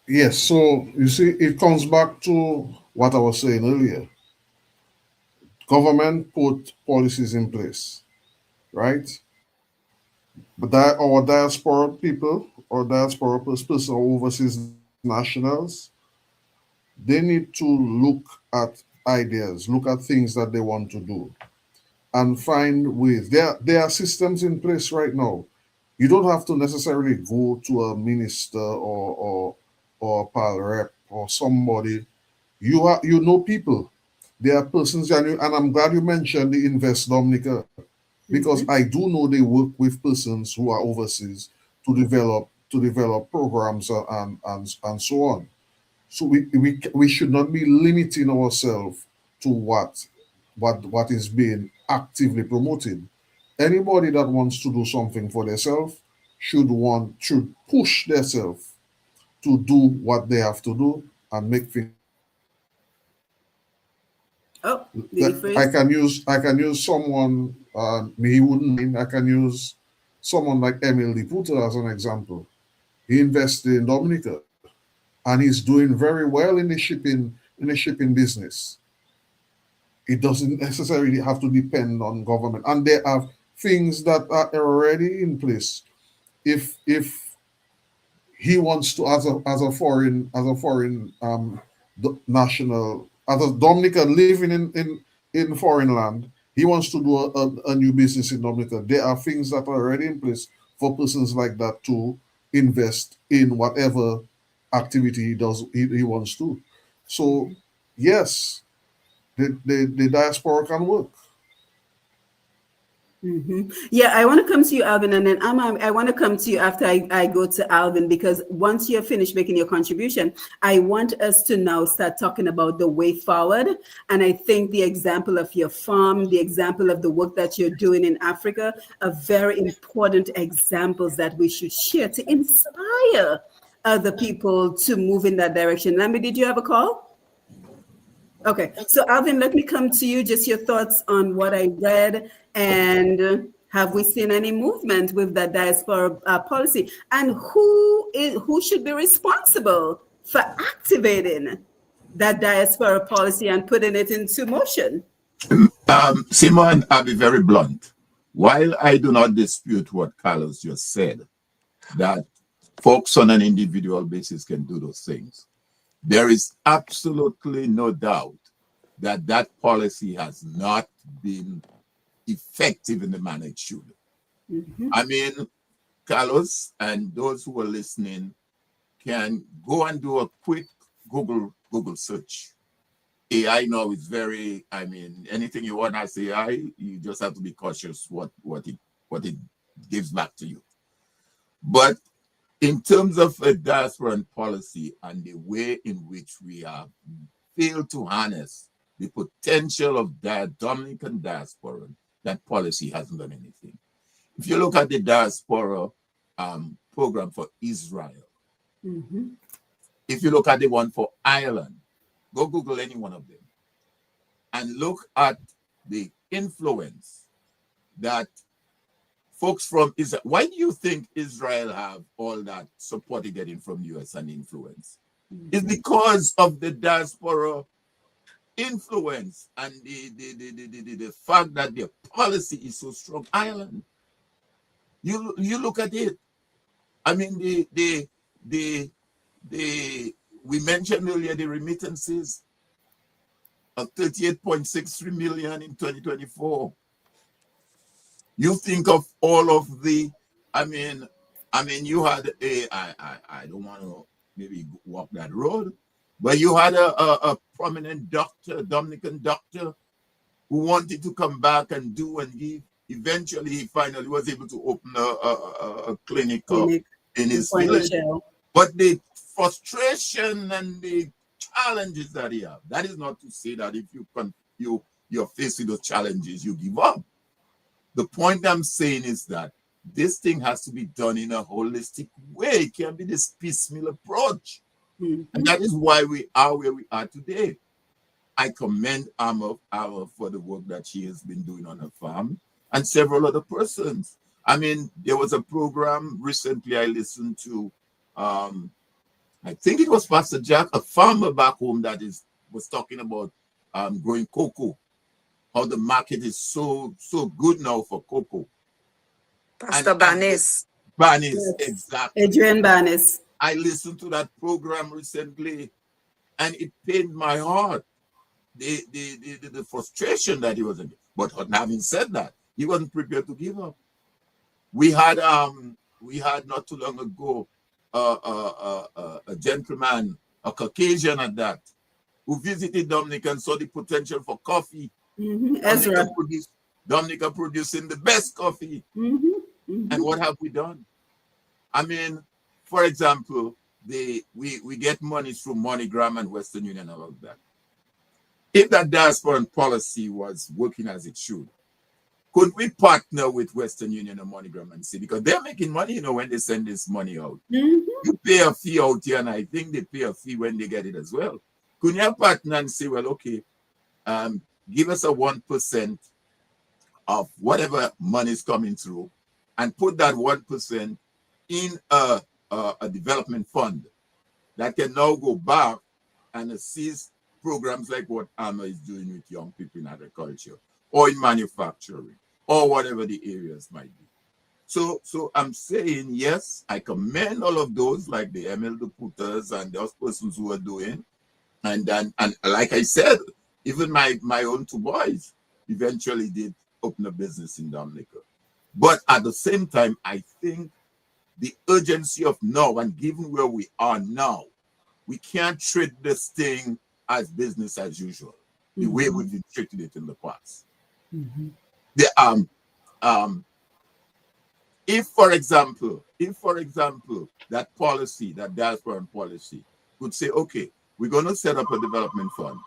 Yes, so you see, it comes back to what I was saying earlier. Government put policies in place, right? But that our diaspora people or diaspora persons or overseas nationals, they need to look at ideas, look at things that they want to do, and find ways. There are systems in place right now. You don't have to necessarily go to a minister or a pal rep or somebody. You know people. There are persons, and I'm glad you mentioned the Invest Dominica, because I do know they work with persons who are overseas to develop programs and so on. So we should not be limiting ourselves to what is being actively promoted. Anybody that wants to do something for themselves should push themselves to do what they have to do and make things. Oh, did he freeze? I can use someone. He wouldn't mind. I can use someone like Emil Puter as an example. He invested in Dominica, and he's doing very well in the shipping business. It doesn't necessarily have to depend on government, and there are things that are already in place. If he wants to, as a foreign national, as a Dominican living in foreign land, he wants to do a new business in Dominica. There are things that are already in place for persons like that to invest in whatever activity he wants to. So yes, the diaspora can work. Yeah, I want to come to you, Alvin, and then I want to come to you after I go to Alvin, because once you're finished making your contribution, I want us to now start talking about the way forward. And I think the example of your farm, the example of the work that you're doing in Africa, are very important examples that we should share to inspire other people to move in that direction. Lambi, did you have a call? Okay, so Alvin, let me come to you. Just your thoughts on what I read, and have we seen any movement with that diaspora policy, and who should be responsible for activating that diaspora policy and putting it into motion? Simone, I'll be very blunt. While I do not dispute what Carlos just said, that folks on an individual basis can do those things, there is absolutely no doubt that that policy has not been effective in the manner it should. I mean, Carlos and those who are listening can go and do a quick Google search. AI now is very, I mean, anything you want to ask AI, you just have to be cautious what it gives back to you. But in terms of a diaspora policy and the way in which we have failed to harness the potential of Dominican diaspora, that policy hasn't done anything. If you look at the diaspora program for Israel, if you look at the one for Ireland, go Google any one of them and look at the influence that folks from Israel. Why do you think Israel have all that support they're getting from the US and influence? It's because of the diaspora influence and the fact that their policy is so strong. Ireland, you look at it. I mean, we mentioned earlier the remittances of 38.63 million in 2024. You think of all of the, I mean, you had I don't want to maybe walk that road, but you had a prominent doctor, Dominican doctor, who wanted to come back and do and give Eventually, he finally was able to open a clinic up Clinic in his Point village. Michelle. But the frustration and the challenges that he have, that is not to say that if you're facing those challenges, you give up. The point I'm saying is that this thing has to be done in a holistic way. It can't be this piecemeal approach. And that is why we are where we are today. I commend Amma for the work that she has been doing on her farm and several other persons. I mean, there was a program recently I listened to, I think it was Pastor Jack, a farmer back home that was talking about growing cocoa, how the market is so good now for cocoa. Pastor Banis. Banis, Yes. exactly. Adrian Banis. I listened to that program recently, and it pained my heart. The frustration that he was in. But having said that, he wasn't prepared to give up. We had not too long ago a gentleman, a Caucasian at that, who visited Dominica and saw the potential for coffee. Ezra. Dominica producing the best coffee. And what have we done? I mean, for example, we get money through MoneyGram and Western Union and all of that. If that diaspora policy was working as it should, could we partner with Western Union and MoneyGram and see? Because they're making money, when they send this money out. You pay a fee out here, and I think they pay a fee when they get it as well. Could you partner and say, well, okay, give us a 1% of whatever money is coming through, and put that 1% in a development fund that can now go back and assist programs like what Alma is doing with young people in agriculture or in manufacturing or whatever the areas might be. So I'm saying, yes, I commend all of those like the ML Putters and those persons who are doing. And like I said, even my own two boys eventually did open a business in Dominica. But at the same time, I think the urgency of now, and given where we are now, we can't treat this thing as business as usual, the way we've been treating it in the past. If, for example, that policy, that diaspora policy, could say, okay, we're going to set up a development fund,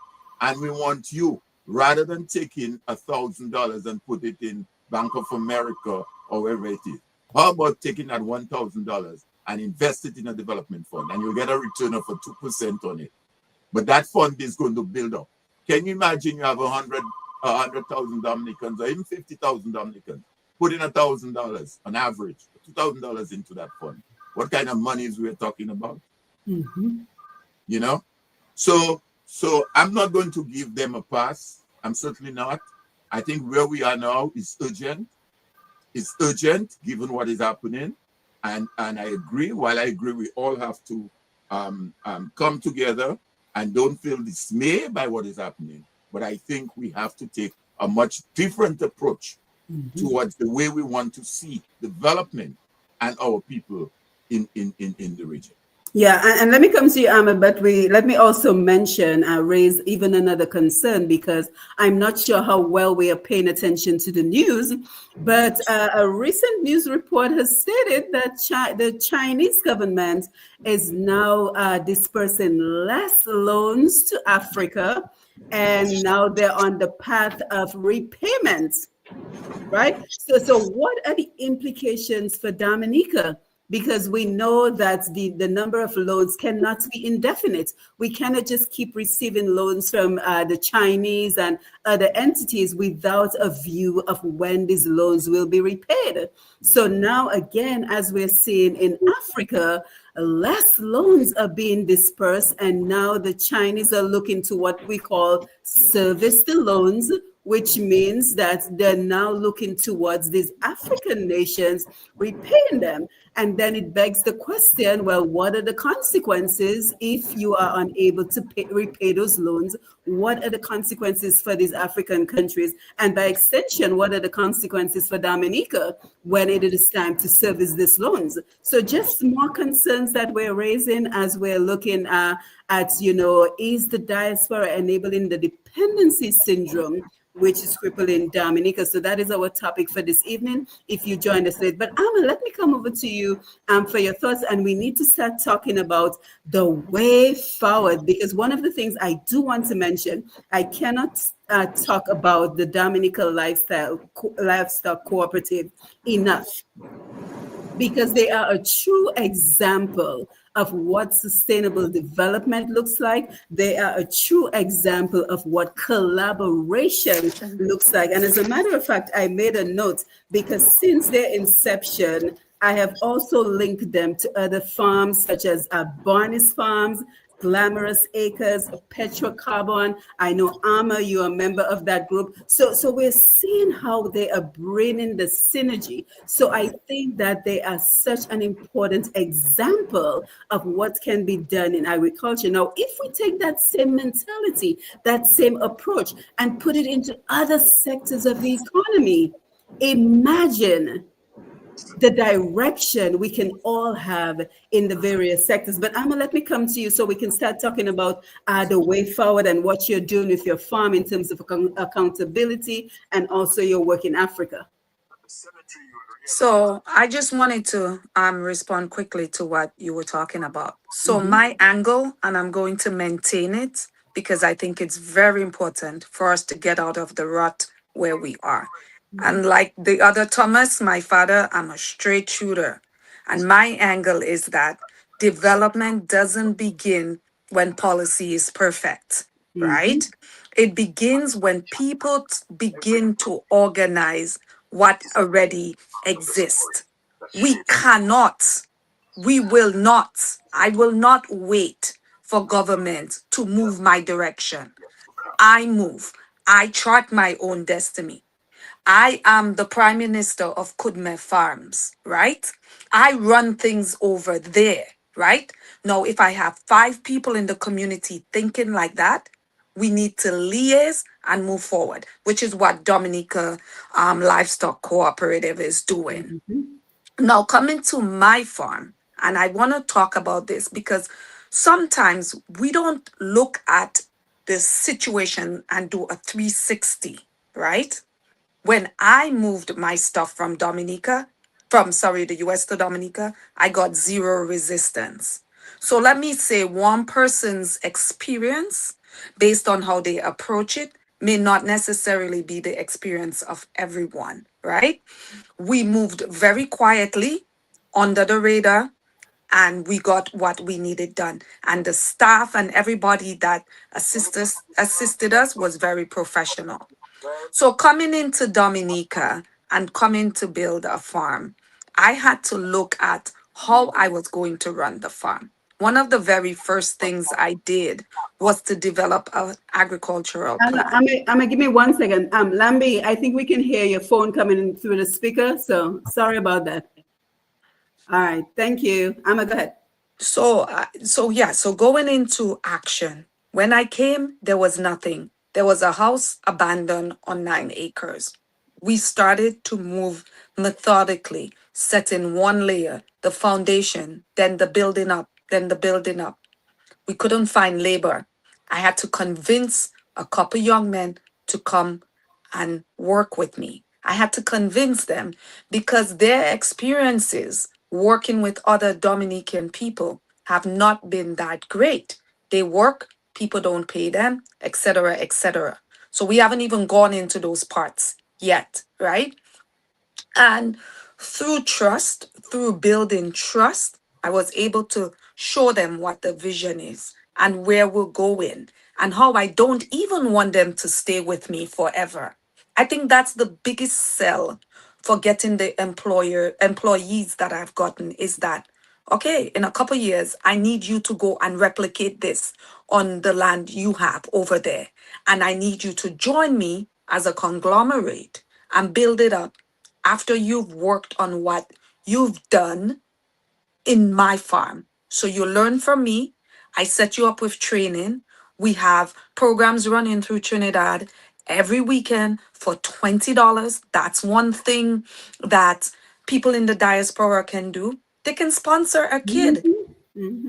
and we want you, rather than taking $1,000 and put it in Bank of America or wherever it is, how about taking that $1,000 and invest it in a development fund, and you'll get a return of 2% on it. But that fund is going to build up. Can you imagine you have 100,000 Dominicans or even 50,000 Dominicans put in $1,000 on average, $2,000 into that fund? What kind of monies we're talking about? So I'm not going to give them a pass. I'm certainly not. I think where we are now is urgent. It's urgent given what is happening. And I agree. While I agree, we all have to come together and don't feel dismayed by what is happening. But I think we have to take a much different approach towards the way we want to see development and our people in the region. Yeah, and let me come to you, Ahmed, but let me also mention, raise even another concern, because I'm not sure how well we are paying attention to the news, but a recent news report has stated that the Chinese government is now dispersing less loans to Africa, and now they're on the path of repayment, right? So what are the implications for Dominica? Because we know that the number of loans cannot be indefinite. We cannot just keep receiving loans from the Chinese and other entities without a view of when these loans will be repaid. So now again, as we're seeing in Africa, less loans are being dispersed, and now the Chinese are looking to what we call service the loans, which means that they're now looking towards these African nations repaying them. And then it begs the question, well, what are the consequences if you are unable to repay those loans? What are the consequences for these African countries? And by extension, what are the consequences for Dominica when it is time to service these loans? So just more concerns that we're raising as we're looking at, is the diaspora enabling the dependency syndrome, which is crippling Dominica? So that is our topic for this evening, if you joined us late. But Amma, let me come over to you for your thoughts. And we need to start talking about the way forward, because one of the things I do want to mention, I cannot talk about the Dominica Livestock Cooperative enough, because they are a true example of what sustainable development looks like. They are a true example of what collaboration looks like. And as a matter of fact, I made a note, because since their inception, I have also linked them to other farms such as Barnes Farms, Glamorous Acres, Petrocarbon. I know, Amma, you're a member of that group. So we're seeing how they are bringing the synergy. So I think that they are such an important example of what can be done in agriculture. Now, if we take that same mentality, that same approach, and put it into other sectors of the economy, imagine the direction we can all have in the various sectors. But Amma, let me come to you so we can start talking about the way forward and what you're doing with your farm in terms of accountability and also your work in Africa. So I just wanted to respond quickly to what you were talking about. So my angle, and I'm going to maintain it because I think it's very important for us to get out of the rut where we are. And like the other Thomas, my father, I'm a straight shooter. And my angle is that development doesn't begin when policy is perfect, right? It begins when people begin to organize what already exists. We cannot, we will not, I will not wait for government to move my direction. I move. I chart my own destiny. I am the prime minister of Kudme Farms, right? I run things over there, right? Now, if I have 5 people in the community thinking like that, we need to liaise and move forward, which is what Dominica Livestock Cooperative is doing. Now, coming to my farm, and I want to talk about this because sometimes we don't look at the situation and do a 360, right? When I moved my stuff from the US to Dominica, I got 0 resistance. So let me say one person's experience based on how they approach it may not necessarily be the experience of everyone, right? We moved very quietly under the radar and we got what we needed done. And the staff and everybody that assisted us was very professional. So coming into Dominica and coming to build a farm, I had to look at how I was going to run the farm. One of the very first things I did was to develop an agricultural plan. Give me 1 second. Lambi, I think we can hear your phone coming in through the speaker. So sorry about that. All right, thank you. Go ahead. So going into action. When I came, there was nothing. There was a house abandoned on 9 acres. We started to move methodically, setting 1 layer, the foundation, then the building up, then the building up. We couldn't find labor. I had to convince a couple young men to come and work with me. I had to convince them because their experiences working with other Dominican people have not been that great. They work, people don't pay them, etc., etc. So we haven't even gone into those parts yet, right? And through trust, through building trust, I was able to show them what the vision is and where we're going and how I don't even want them to stay with me forever. I think that's the biggest sell for getting the employees that I've gotten is that, okay, in a couple years, I need you to go and replicate this on the land you have over there. And I need you to join me as a conglomerate and build it up. After you've worked on what you've done, in my farm. So you learn from me. I set you up with training. We have programs running through Trinidad every weekend for $20. That's one thing that people in the diaspora can do. They can sponsor a kid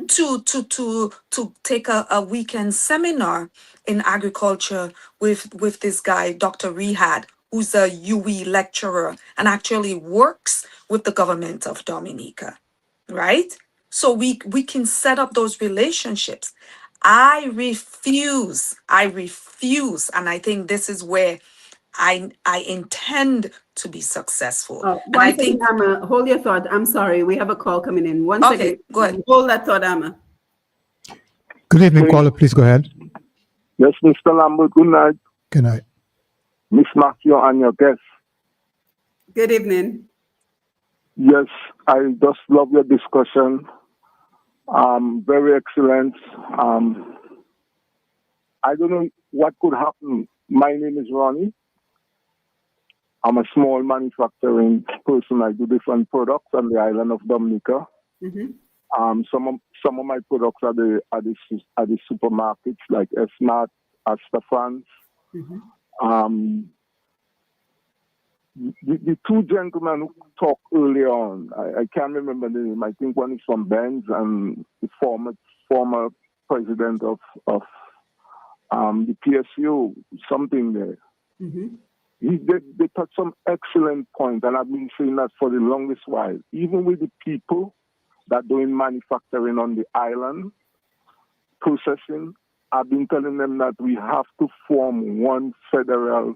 to take a weekend seminar in agriculture with this guy, Dr. Rehad, who's a UE lecturer and actually works with the government of Dominica, right? So we can set up those relationships. I refuse, and I think this is where I intend to be successful. Oh, And I one second, think, Amma. Hold your thought. I'm sorry. We have a call coming in. One okay, second. good. Hold that thought, Amma. Good evening, caller. Please go ahead. Yes, Mr. Lambert, good night. Good night. Miss Mathieu and your guest. Good evening. Yes, I just love your discussion. Very excellent. I don't know what could happen. My name is Ronnie. I'm a small manufacturing person. I do different products on the island of Dominica. Some of my products are the supermarkets like Smart, Astafans. The two gentlemen who talked earlier on, I can't remember the name. I think one is from Benz and the former president of the PSU, something there. They touched some excellent points, and I've been saying that for the longest while. Even with the people that doing manufacturing on the island, processing, I've been telling them that we have to form one federal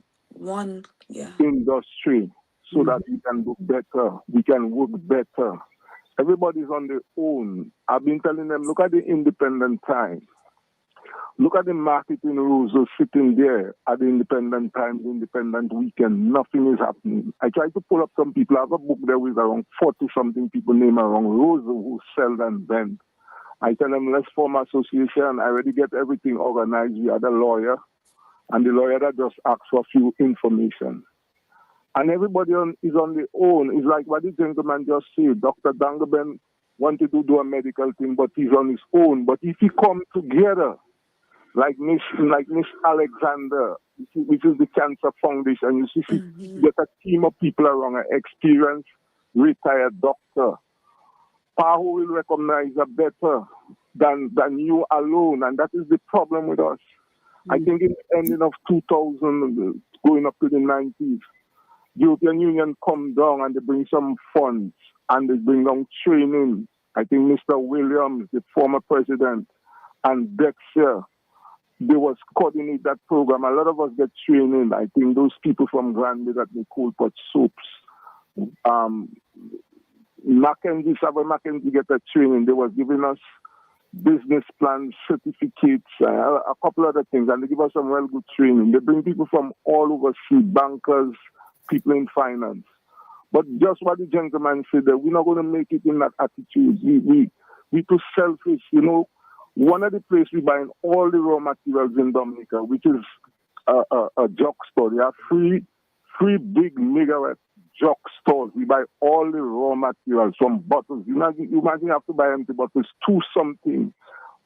industry so that we can do better, we can work better. Everybody's on their own. I've been telling them, look at the independent time. Look at the marketing rules of sitting there at the independent times, independent weekend. Nothing is happening. I tried to pull up some people. I have a book there with around 40-something people named around Rose who sell and vend. I tell them, let's form an association. I already get everything organized. We had a lawyer, and the lawyer that just asked for a few information. And everybody is on their own. It's like what the gentleman just said. Dr. Dangaben wanted to do a medical thing, but he's on his own. But if he come together, like Miss Alexander, which is the Cancer Foundation, you see, get a team of people around, an experienced, retired doctor. Who will recognize her better than you alone, and that is the problem with us. I think in the ending of 2000, going up to the 90s, the European Union come down and they bring some funds and they bring down training. I think Mr. Williams, the former president, and Dexter, they was coordinate that program. A lot of us get training. I think those people from Granby that they cold pot soaps. Mackenzie get a training. They was giving us business plans, certificates, a couple other things, and they give us some real good training. They bring people from all over, bankers, people in finance. But just what the gentleman said, that we're not going to make it in that attitude. We too selfish, you know. One of the places we buy all the raw materials in Dominica, which is a drugstore. They have three big megawatt drugstores. We buy all the raw materials from bottles. You imagine you have to buy empty bottles, 2-something,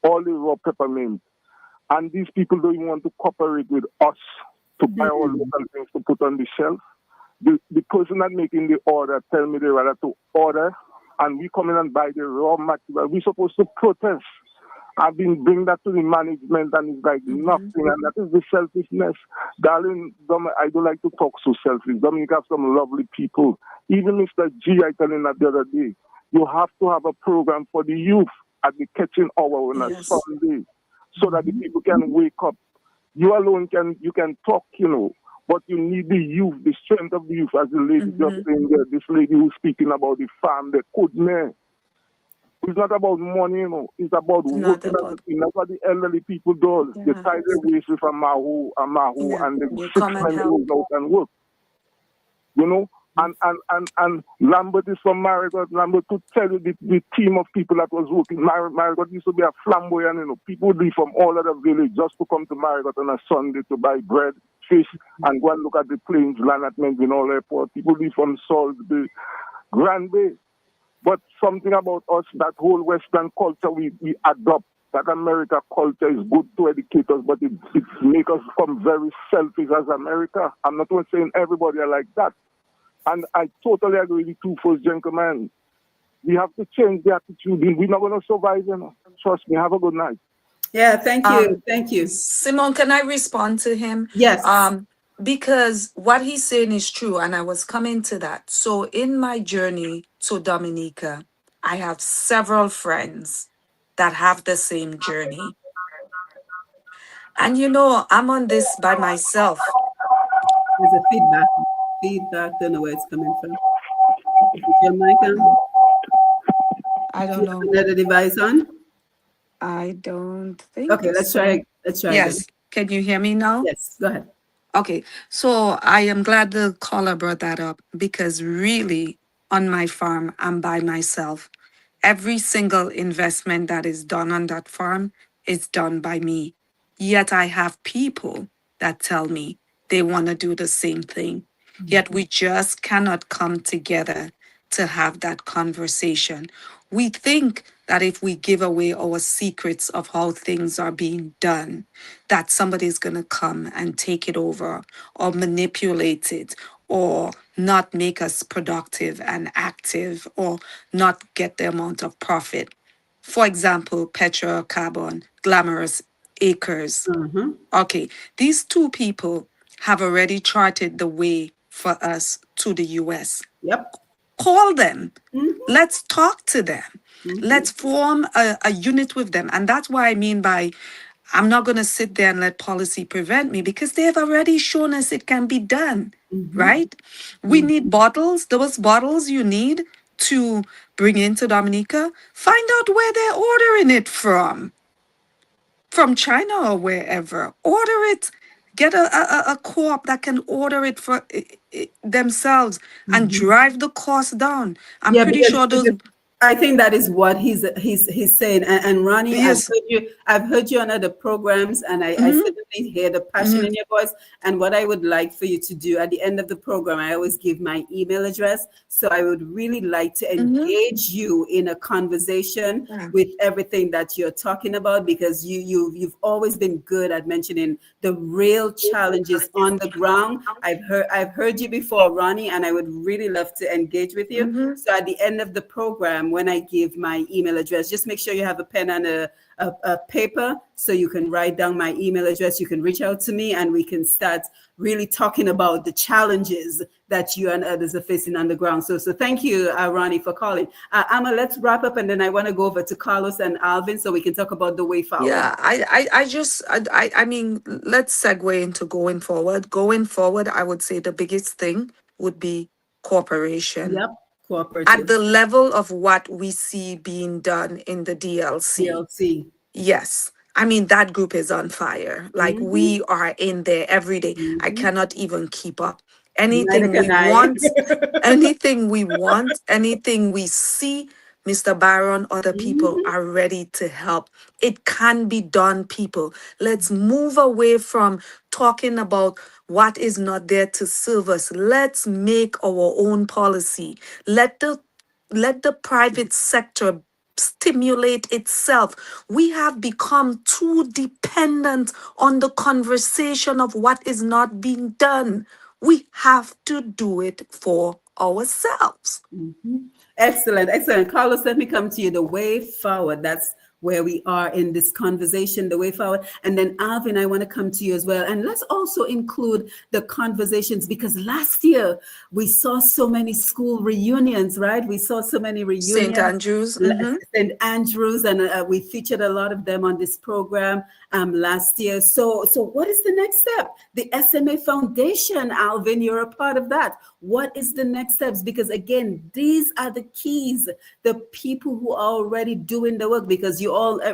all the raw peppermint. And these people don't even want to cooperate with us to buy all local things to put on the shelf. The person that making the order tell me they rather to order, and we come in and buy the raw material. We're supposed to protest. I've been bringing that to the management, and it's like nothing, and that is the selfishness. Darling, I don't like to talk so selfish. Dominica have some lovely people. Even Mr. G, I told him that the other day, you have to have a program for the youth at the catching hour on a Sunday, so that the people can wake up. You alone you can talk, you know, but you need the youth, the strength of the youth, as the lady just saying there, this lady who's speaking about the farm, the couldn't. It's not about money, you know. It's about working. That's what the elderly people do. They tie their waist with a mahu, and they 6 men goes out and work. You know? And Lambert is from Marigot. Lambert could tell you the team of people that was working. Marigot used to be a flamboyant, you know. People would leave from all other villages just to come to Marigot on a Sunday to buy bread, fish, and go and look at the planes land at Menvin Airport. People leave from Salisbury, Granby. But something about us, that whole Western culture, we adopt. That America culture is good to educate us, but it makes us become very selfish as America. I'm not saying everybody are like that. And I totally agree with you, first gentlemen. We have to change the attitude. We're not going to survive, you know. Trust me. Have a good night. Yeah, thank you. Thank you. Simone, can I respond to him? Yes. Because what he's saying is true, and I was coming to that. So in my journey to Dominica, I have several friends that have the same journey. And you know, I'm on this by myself. There's a feedback. Don't know where it's coming from. Is it your mic on? I Do don't you know. have another device on? I don't think. Okay, let's try. Let's try. Yes. Again. Can you hear me now? Yes, go ahead. Okay. So I am glad the caller brought that up, because really on my farm, I'm by myself. Every single investment that is done on that farm is done by me. Yet I have people that tell me they want to do the same thing. Yet we just cannot come together to have that conversation. We think that if we give away our secrets of how things are being done, that somebody's going to come and take it over or manipulate it or not make us productive and active or not get the amount of profit. For example, petrocarbon, glamorous acres. Okay, these two people have already charted the way for us to the US. Yep. Call them. Let's talk to them. Let's form a unit with them. And that's what I mean by I'm not going to sit there and let policy prevent me, because they have already shown us it can be done, right? We need bottles. Those bottles you need to bring into Dominica, find out where they're ordering it from China or wherever. Order it. Get a co-op that can order it for themselves and drive the cost down. I'm pretty sure those. I think that is what he's saying. And Ronnie, Yes. I've heard you on other programs, and I certainly hear the passion in your voice. And what I would like for you to do at the end of the program, I always give my email address. So I would really like to engage you in a conversation with everything that you're talking about, because you've always been good at mentioning the real challenges on the ground. I've heard you before, Ronnie, and I would really love to engage with you. So at the end of the program, when I give my email address, just make sure you have a pen and a paper so you can write down my email address. You can reach out to me and we can start really talking about the challenges that you and others are facing on the ground. So thank you, Ronnie, for calling. Amma, let's wrap up, and then I want to go over to Carlos and Alvin so we can talk about the way forward. Yeah, I mean, let's segue into going forward. Going forward, I would say the biggest thing would be cooperation. Yep. Cooperative. At the level of what we see being done in the DLC. Yes. I mean, that group is on fire. Like, we are in there every day. I cannot even keep up. Anything we want, anything we see, Mr. Byron, other people are ready to help. It can be done, people. Let's move away from talking about what is not there to serve us. Let's make our own policy. Let the private sector stimulate itself. We have become too dependent on the conversation of what is not being done. We have to do it for ourselves. Excellent. Carlos, let me come to you. The way forward, that's where we are in this conversation, the way forward. And then Alvin, I want to come to you as well. And let's also include the conversations, because last year we saw so many school reunions, right? We saw so many reunions. St. Andrews. St. Andrews, and we featured a lot of them on this program last year. So what is the next step? The SMA Foundation, Alvin, you're a part of that. What is the next steps? Because again, these are the keys, the people who are already doing the work, because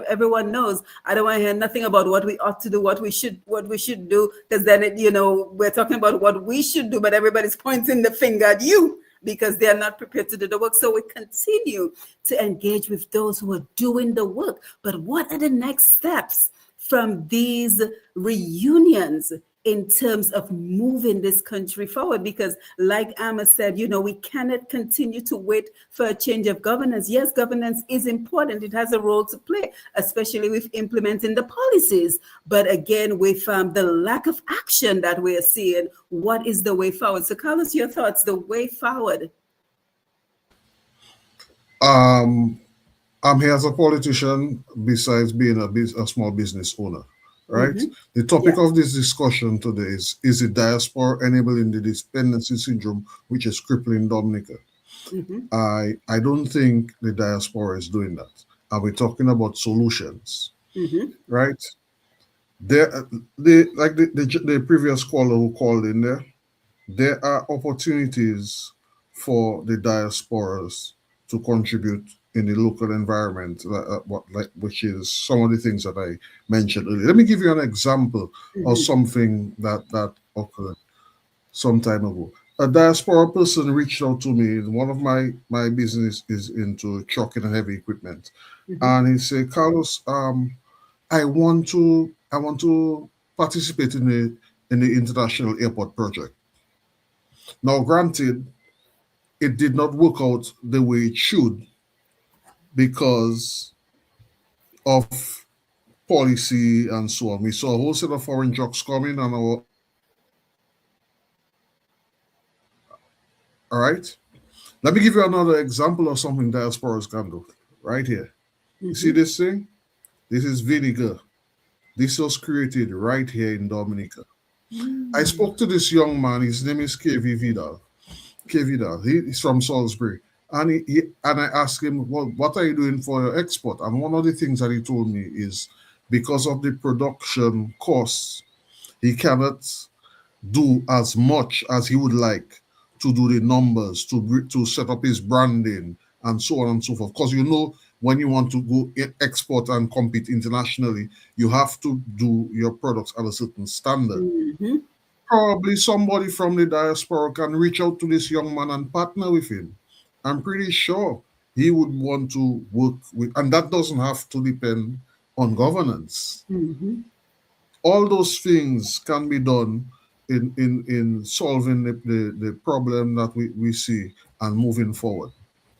everyone knows, I don't want to hear nothing about what we ought to do, what we should do, because then we're talking about what we should do, but everybody's pointing the finger at you because they're not prepared to do the work. So we continue to engage with those who are doing the work. But what are the next steps from these reunions in terms of moving this country forward? Because like Amma said, we cannot continue to wait for a change of governance. Yes, governance is important. It has a role to play, especially with implementing the policies. But again, with the lack of action that we're seeing, what is the way forward? So Carlos, your thoughts, the way forward. I'm here as a politician besides being a small business owner, right? The topic of this discussion today is the diaspora enabling the dependency syndrome, which is crippling Dominica. I don't think the diaspora is doing that. And we're talking about solutions, right? The previous caller who called in there are opportunities for the diasporas to contribute in the local environment, which is some of the things that I mentioned earlier. Let me give you an example of something that occurred some time ago. A diaspora person reached out to me. One of my business is into trucking and heavy equipment, and he said, "Carlos, I want to participate in the international airport project." Now, granted, it did not work out the way it should because of policy and so on. We saw a whole set of foreign trucks coming on our. All right. Let me give you another example of something diasporas can do. Right here. You see this thing? This is vinegar. This was created right here in Dominica. I spoke to this young man. His name is KV Vidal. He's from Salisbury. And I asked him, well, what are you doing for your export? And one of the things that he told me is because of the production costs, he cannot do as much as he would like to do the numbers, to set up his branding and so on and so forth. Because when you want to go export and compete internationally, you have to do your products at a certain standard. Probably somebody from the diaspora can reach out to this young man and partner with him. I'm pretty sure he would want to work with, and that doesn't have to depend on governance. All those things can be done in solving the problem that we see and moving forward.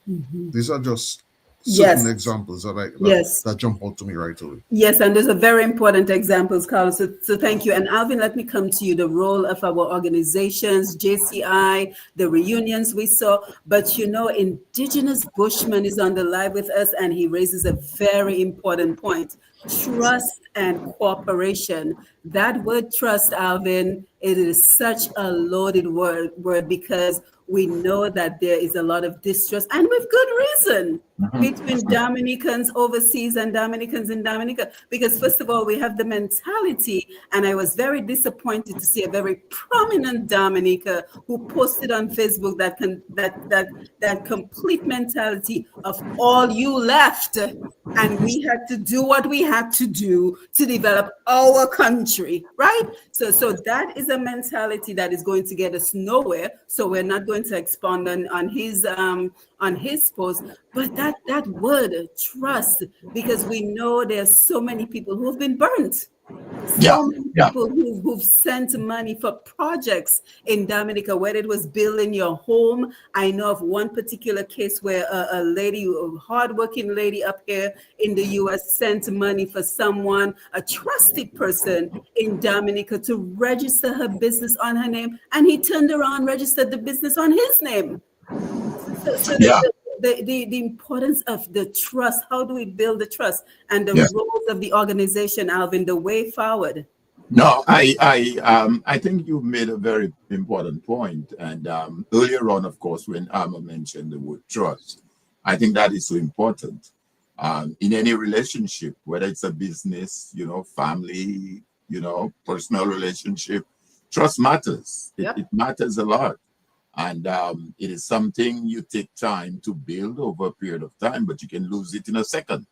These are just certain examples that jump out to me right away. Yes, and those are very important examples, Carlos. So thank you. And Alvin, let me come to you. The role of our organizations, JCI, the reunions we saw. But Indigenous Bushman is on the live with us, and he raises a very important point. Trust and cooperation. That word trust, Alvin, it is such a loaded word because we know that there is a lot of distrust, and with good reason, between Dominicans overseas and Dominicans in Dominica. Because first of all, we have the mentality, and I was very disappointed to see a very prominent Dominica who posted on Facebook that complete mentality of all you left, and we had to do what we had to do to develop our country, right? So that is a mentality that is going to get us nowhere. So we're not going to expand on his post, but that word trust, because we know there's so many people who've been burnt. So many people who've sent money for projects in Dominica, whether it was building your home. I know of one particular case where a lady, a hardworking lady up here in the US, sent money for someone, a trusted person in Dominica, to register her business on her name, and he turned around, registered the business on his name. The importance of the trust. How do we build the trust, and the roles of the organization, Alvin, the way forward? No, I think you made a very important point. And earlier on, of course, when Amma mentioned the word trust, I think that is so important. In any relationship, whether it's a business, family, personal relationship, trust matters. It matters a lot. And it is something you take time to build over a period of time, but you can lose it in a second.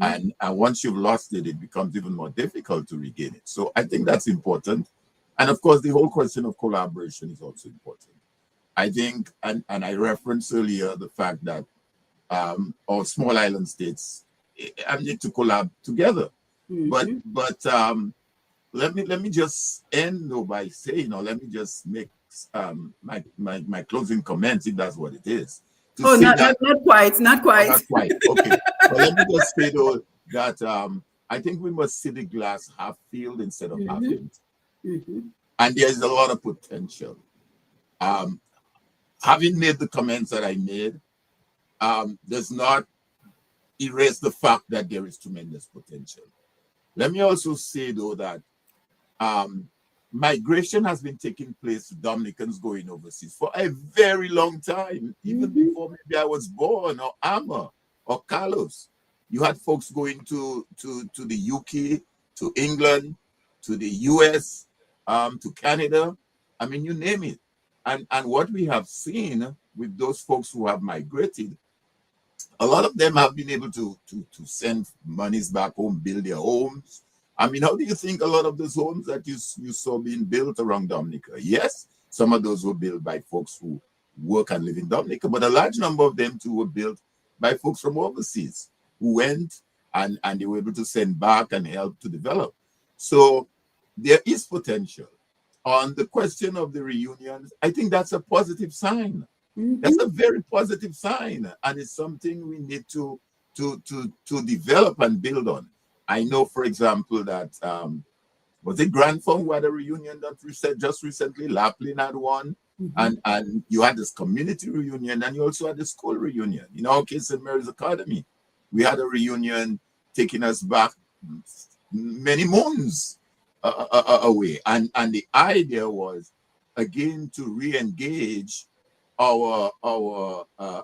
And once you've lost it, it becomes even more difficult to regain it. So I think that's important. And of course, the whole question of collaboration is also important. I think, and I referenced earlier the fact that all small island states need to collab together. But let me just end though by saying, or let me just make my closing comments, if that's what it is. To Oh, say not, that, not quite, not oh, quite. not quite. Okay. But let me just say though that I think we must see the glass half filled instead of half empty. And there's a lot of potential. Having made the comments that I made, does not erase the fact that there is tremendous potential. Let me also say though that migration has been taking place to Dominicans going overseas for a very long time, even before maybe I was born, or Amma, or Carlos. You had folks going to the UK, to England, to the US, to Canada. I mean, you name it. And what we have seen with those folks who have migrated, a lot of them have been able to send monies back home, build their homes. I mean, how do you think a lot of those homes that you saw being built around Dominica? Yes, some of those were built by folks who work and live in Dominica, but a large number of them too were built by folks from overseas who went and they were able to send back and help to develop. So there is potential. On the question of the reunions, I think that's a positive sign. That's a very positive sign, and it's something we need to develop and build on. I know, for example, that was it Grandfond who had a reunion that just recently? Laplin had one, and you had this community reunion, and you also had the school reunion. In our case, St. Mary's Academy, we had a reunion taking us back many moons away, and the idea was again to re-engage our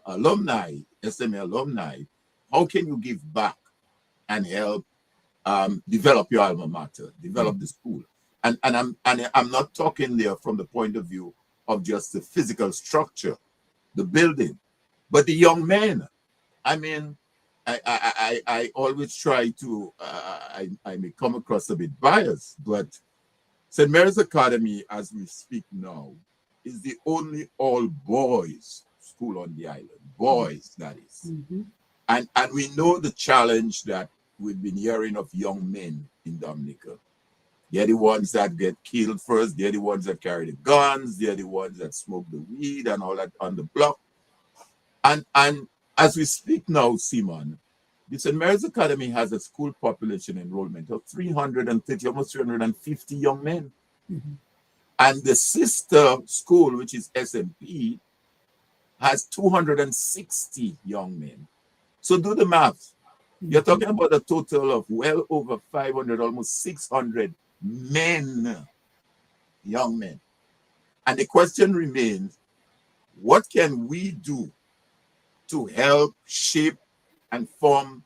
alumni, SMA alumni. How can you give back and help develop your alma mater, develop the school? And I'm not talking there from the point of view of just the physical structure, the building, but the young men. I mean, I always try to I may come across a bit biased, but St. Mary's Academy, as we speak now, is the only all boys school on the island. Boys, that is. And we know the challenge that we've been hearing of young men in Dominica. They're the ones that get killed first. They're the ones that carry the guns. They're the ones that smoke the weed and all that on the block. And as we speak now, Simone, the St. Mary's Academy has a school population enrollment of 330, almost 350 young men. And the sister school, which is SMP, has 260 young men. So do the math. You're talking about a total of well over 500, almost 600 men, young men. And the question remains, what can we do to help shape and form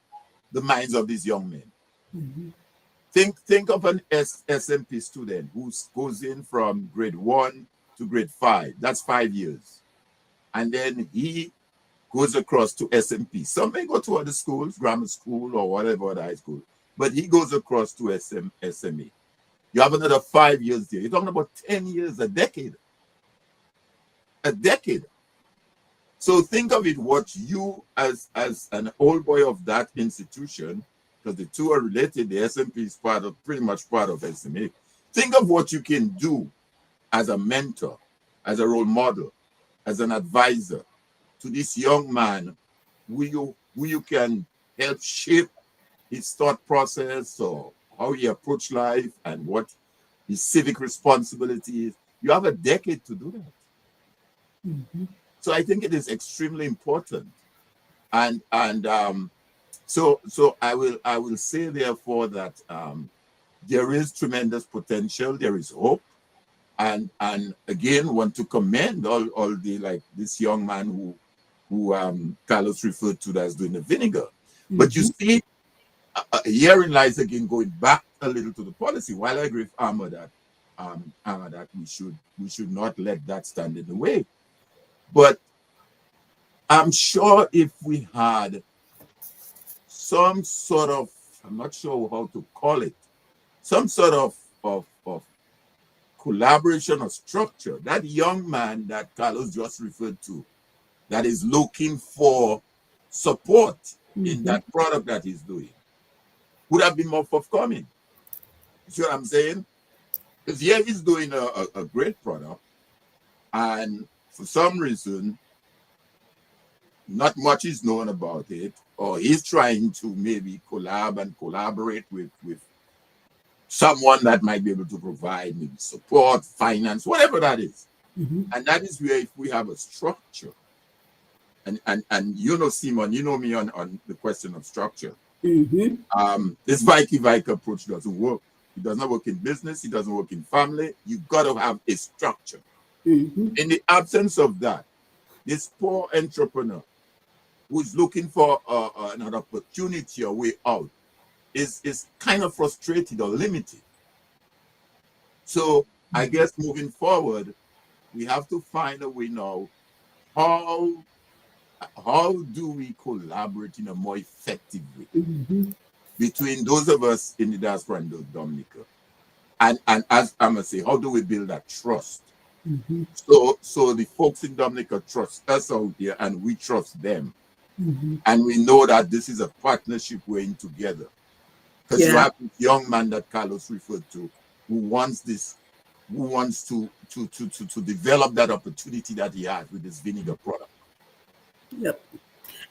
the minds of these young men? Think of an SMP student who goes in from grade 1 to grade 5. That's 5 years. And then he goes across to SMP. Some may go to other schools, grammar school or whatever, other high school, but he goes across to SMA. You have another 5 years there. You're talking about 10 years, a decade. A decade. So think of it, what you as an old boy of that institution, because the two are related, the SMP is pretty much part of SMA. Think of what you can do as a mentor, as a role model, as an advisor to this young man who you can help shape his thought process or how he approach life and what his civic responsibility is. You have a decade to do that. So I think it is extremely important. And so I will say therefore that there is tremendous potential, there is hope. And again, want to commend all the, like this young man who Carlos referred to as doing the vinegar. But you see, herein lies again going back a little to the policy. While I agree with Amma that we should not let that stand in the way. But I'm sure if we had some sort of, I'm not sure how to call it, some sort of collaboration or structure, that young man that Carlos just referred to, that is looking for support in that product that he's doing, would have been more forthcoming. You see what I'm saying? Because yeah, he's doing a great product, and for some reason, not much is known about it, or he's trying to maybe collaborate with someone that might be able to provide maybe support, finance, whatever that is. And that is where if we have a structure, and you know, Simone, you know me on the question of structure. This Vike approach doesn't work. It does not work in business. It doesn't work in family. You've got to have a structure. In the absence of that, this poor entrepreneur who's looking for an opportunity or way out is kind of frustrated or limited. So I guess moving forward, we have to find a way now. How do we collaborate in a more effective way between those of us in the diaspora and those Dominica? And as I'm gonna say, how do we build that trust? So the folks in Dominica trust us out there, and we trust them, and we know that this is a partnership we're in together. Because you have this young man that Carlos referred to, who wants to develop that opportunity that he has with this vinegar product. Yep.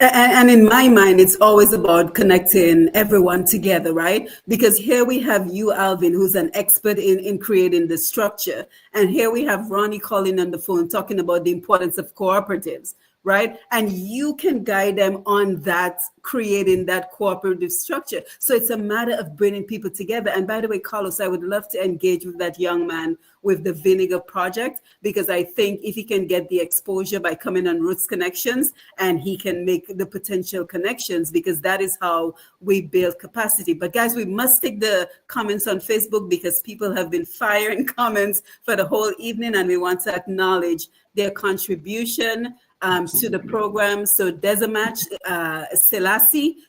And in my mind, it's always about connecting everyone together, right? Because here we have you, Alvin, who's an expert in creating the structure. And here we have Ronnie calling on the phone, talking about the importance of cooperatives, right? And you can guide them on that, creating that cooperative structure. So it's a matter of bringing people together. And by the way, Carlos, I would love to engage with that young man with the vinegar project, because I think if he can get the exposure by coming on Roots Connections, and he can make the potential connections, because that is how we build capacity. But guys, we must take the comments on Facebook, because people have been firing comments for the whole evening, and we want to acknowledge their contribution to the program. So Desamach, Selassie,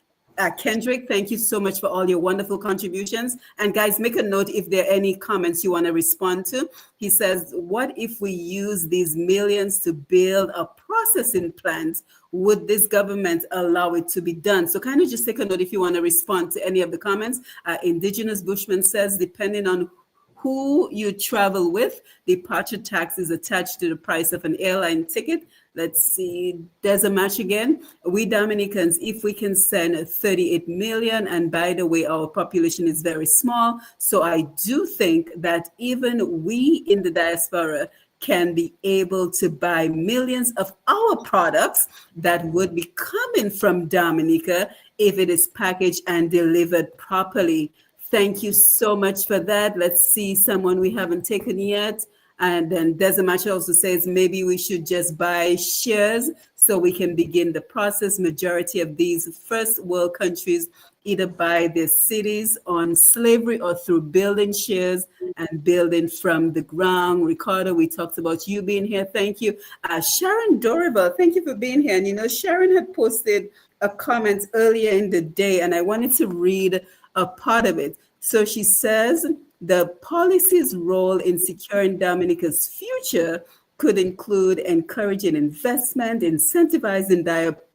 Kendrick, thank you so much for all your wonderful contributions. And guys, make a note if there are any comments you want to respond to. He says, what if we use these millions to build a processing plant? Would this government allow it to be done? So kind of just take a note if you want to respond to any of the comments. Indigenous Bushman says, depending on who you travel with, the departure tax is attached to the price of an airline ticket. Let's see, there's a match again. We Dominicans, if we can send 38 million, and by the way, our population is very small. So I do think that even we in the diaspora can be able to buy millions of our products that would be coming from Dominica if it is packaged and delivered properly. Thank you so much for that. Let's see someone we haven't taken yet. And then Desamach also says maybe we should just buy shares so we can begin the process. Majority of these first world countries either buy their cities on slavery or through building shares and building from the ground. Ricardo, we talked about you being here. Thank you. Sharon Dorival, thank you for being here. And you know, Sharon had posted a comment earlier in the day, and I wanted to read a part of it. So she says, the policy's role in securing Dominica's future could include encouraging investment, incentivizing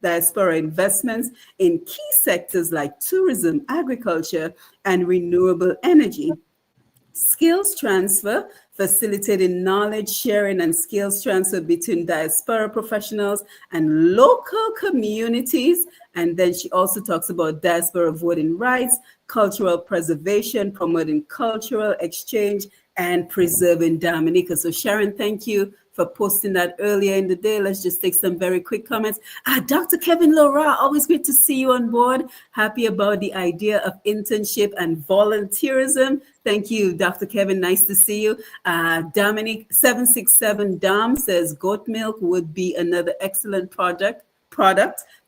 diaspora investments in key sectors like tourism, agriculture, and renewable energy. Skills transfer, facilitating knowledge sharing and skills transfer between diaspora professionals and local communities. And then she also talks about diaspora voting rights, cultural preservation, promoting cultural exchange, and preserving Dominica. So Sharon, thank you for posting that earlier in the day. Let's just take some very quick comments. Dr. Kevin Laura, always great to see you on board. Happy about the idea of internship and volunteerism. Thank you, Dr. Kevin. Nice to see you. Dominic 767 Dom says goat milk would be another excellent product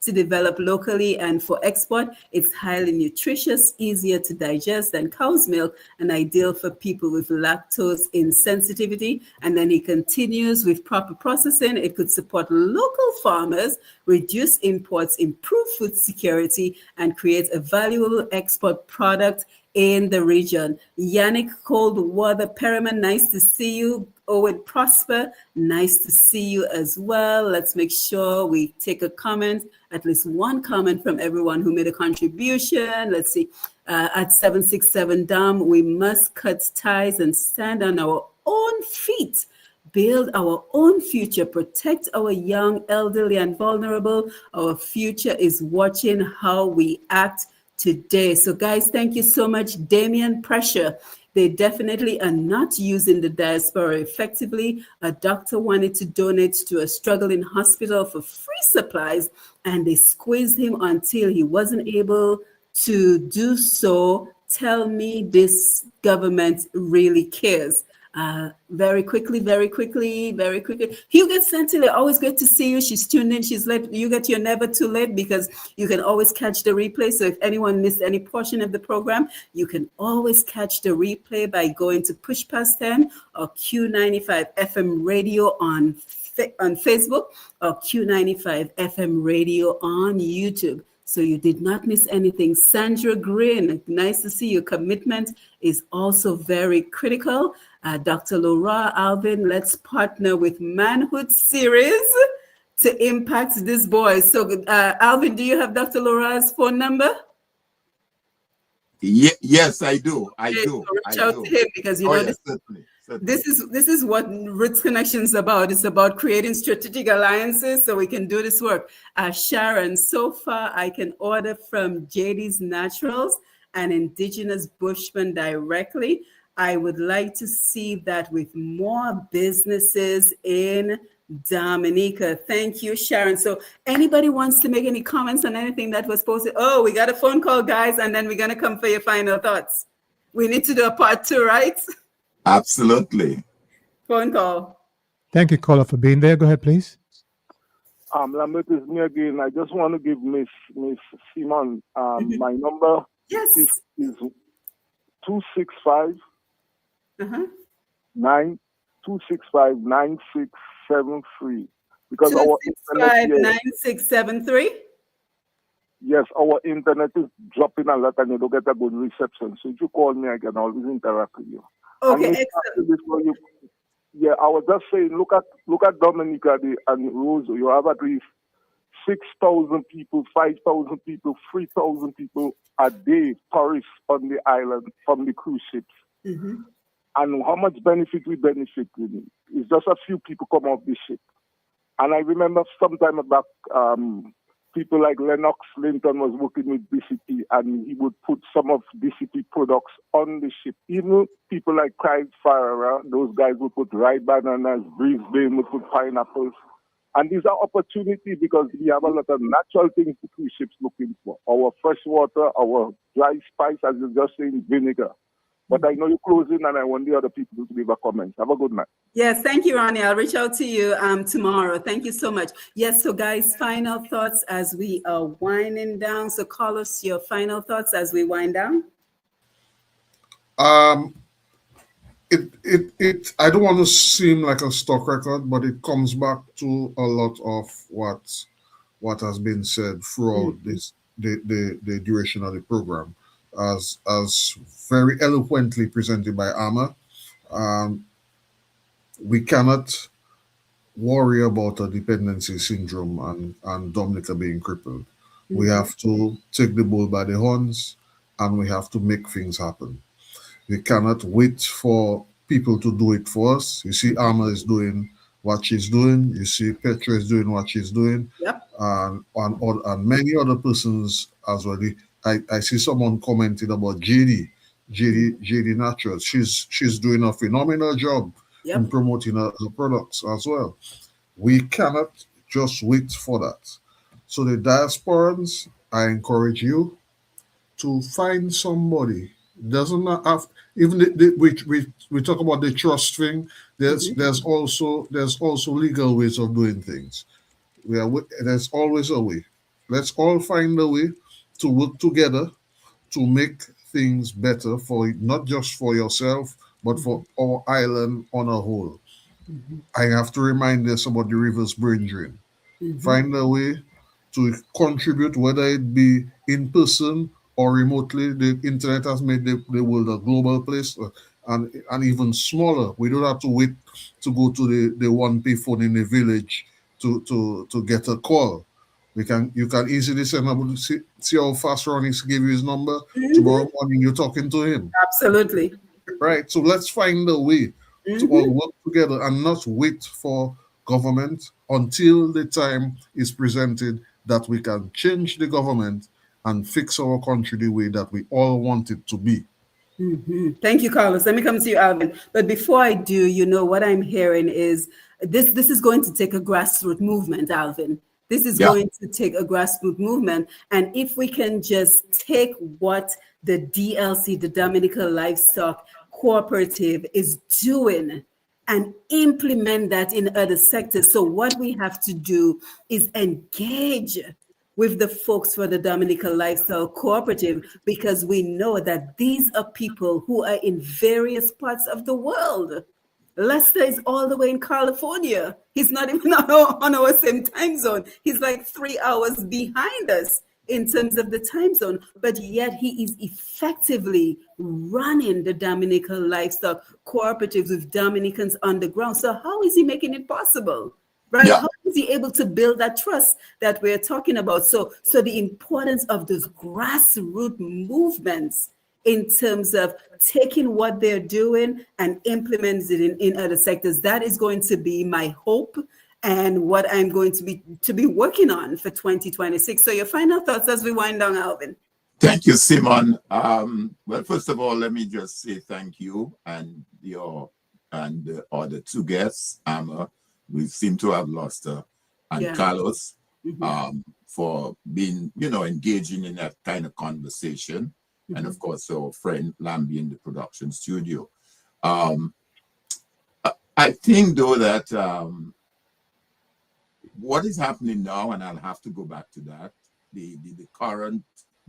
to develop locally and for export. It's highly nutritious, easier to digest than cow's milk, and ideal for people with lactose insensitivity. And then he continues, with proper processing, it could support local farmers, reduce imports, improve food security, and create a valuable export product in the region. Yannick Coldwater Perriman, nice to see you. Owen Prosper, nice to see you as well. Let's make sure we take a comment, at least one comment from everyone who made a contribution. Let's see. at 767 Dom. We must cut ties and stand on our own feet, build our own future, protect our young, elderly, and vulnerable. Our future is watching how we act today. So, guys, thank you so much. Damien Pressure. They definitely are not using the diaspora effectively. A doctor wanted to donate to a struggling hospital for free supplies, and they squeezed him until he wasn't able to do so. Tell me this government really cares. Very quickly. Hugh gets Santile, always great to see you. She's tuned in. She's late. You get your never too late because you can always catch the replay. So if anyone missed any portion of the program, you can always catch the replay by going to Push Past 10 or Q95 FM radio on Facebook or Q95 FM radio on YouTube. So you did not miss anything. Sandra Green, nice to see you. Commitment is also very critical. Dr. Laura Alvin, let's partner with Manhood Series to impact this boy. So Alvin, do you have Dr. Laura's phone number? Yes, I do. I do. So reach out to him because you know yes, certainly. This is what Roots Connection is about. It's about creating strategic alliances so we can do this work. Sharon, so far I can order from JD's Naturals and Indigenous Bushman directly. I would like to see that with more businesses in Dominica. Thank you, Sharon. So anybody wants to make any comments on anything that was posted? Oh, we got a phone call, guys, and then we're going to come for your final thoughts. We need to do a part 2, right? Absolutely. Phone call. Thank you, caller, for being there. Go ahead, please. Lambert is me again. I just want to give Miss Simone my number. Yes. is 265 9673 because 265-9673. Yes, our internet is dropping a lot and you don't get a good reception. So if you call me, I can always interact with you. Okay, excellent. I was just saying, look at Dominica and Rose. You have at least 6,000 people, 5,000 people, 3,000 people a day, tourists on the island from the cruise ships. Mm-hmm. And how much benefit we benefit with it. It's just a few people come off the ship. And I remember some time back, people like Lennox Linton was working with DCP and he would put some of DCP products on the ship. Even people like Clive Farrer, those guys would put rye bananas, Brisbane would put pineapples. And these are opportunities because we have a lot of natural things the cruise ships looking for. Our fresh water, our dry spice, as you just saying, vinegar. But I know you're closing and I want the other people to leave a comment. Have a good night. Yes, thank you, Ronnie. I'll reach out to you tomorrow. Thank you so much. Yes, so guys, final thoughts as we are winding down. So call us your final thoughts as we wind down. I don't want to seem like a stock record, but it comes back to a lot of what has been said throughout the duration of the program. As very eloquently presented by Amma, we cannot worry about a dependency syndrome and Dominica being crippled. Mm-hmm. We have to take the bull by the horns and we have to make things happen. We cannot wait for people to do it for us. You see, Amma is doing what she's doing. You see, Petra is doing what she's doing. Yep. And many other persons as well. I see someone commented about JD Naturals. She's doing a phenomenal job in promoting her products as well. We cannot just wait for that. So the diasporans, I encourage you to find somebody. Doesn't have even we talk about the trust thing. There's also legal ways of doing things. There's always a way. Let's all find a way to work together to make things better for not just for yourself, but for our island on a whole. Mm-hmm. I have to remind us about the reverse brain drain. Mm-hmm. Find a way to contribute, whether it be in person or remotely. The internet has made the world a global place and even smaller. We don't have to wait to go to the 1P phone in the village to get a call. You can easily send him, see how fast Ronnie gave you his number. Mhm. Tomorrow morning you're talking to him. Absolutely. Right. So let's find a way to all work together and not wait for government until the time is presented that we can change the government and fix our country the way that we all want it to be. Thank you, Carlos. Let me come to you, Alvin. But before I do, what I'm hearing is this is going to take a grassroots movement, Alvin. This is Yeah. going to take a grassroots movement. And if we can just take what the DLC, the Dominica Livestock Cooperative, is doing and implement that in other sectors. So what we have to do is engage with the folks for the Dominica Lifestyle Cooperative, because we know that these are people who are in various parts of the world. Lester is all the way in California. He's not even on our same time zone. He's like 3 hours behind us in terms of the time zone, but yet he is effectively running the Dominica Livestock Cooperatives with Dominicans on the ground. So how is he making it possible? Right? Yeah. How is he able to build that trust that we're talking about? So the importance of those grassroots movements in terms of taking what they're doing and implementing it in other sectors, that is going to be my hope and what I'm going to be working on for 2026. So your final thoughts as we wind down, Alvin. Thank you, Simone. Well, first of all, let me just say thank you and the other two guests, we seem to have lost her, and Yeah. Carlos, for being, engaging in that kind of conversation. And of course, our friend Lambi in the production studio. I think, though, that what is happening now, and I'll have to go back to that, the current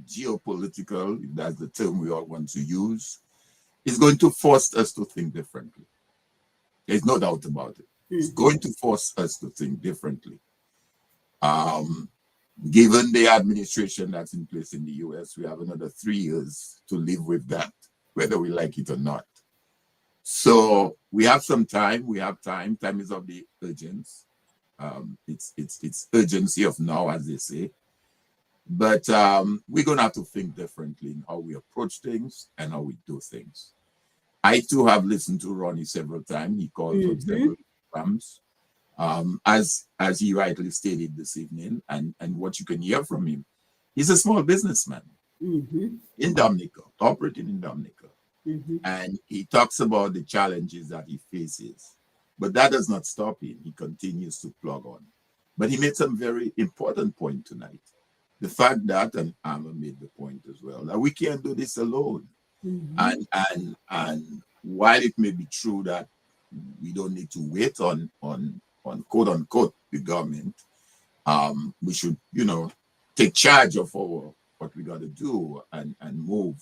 geopolitical, if that's the term we all want to use, is going to force us to think differently. There's no doubt about it. It's going to force us to think differently. Given the administration that's in place in the US, we have another 3 years to live with that, whether we like it or not. So we have some time. We have time. Time is of the urgency. It's urgency of now, as they say. But we're going to have to think differently in how we approach things and how we do things. I, too, have listened to Ronnie several times. He called on several programs. As he rightly stated this evening, and what you can hear from him, he's a small businessman in Dominica, operating in Dominica. And he talks about the challenges that he faces. But that does not stop him. He continues to plug on. But he made some very important point tonight. The fact that, and Amma made the point as well, that we can't do this alone. And while it may be true that we don't need to wait on quote unquote the government, we should, take charge of what we got to do and move.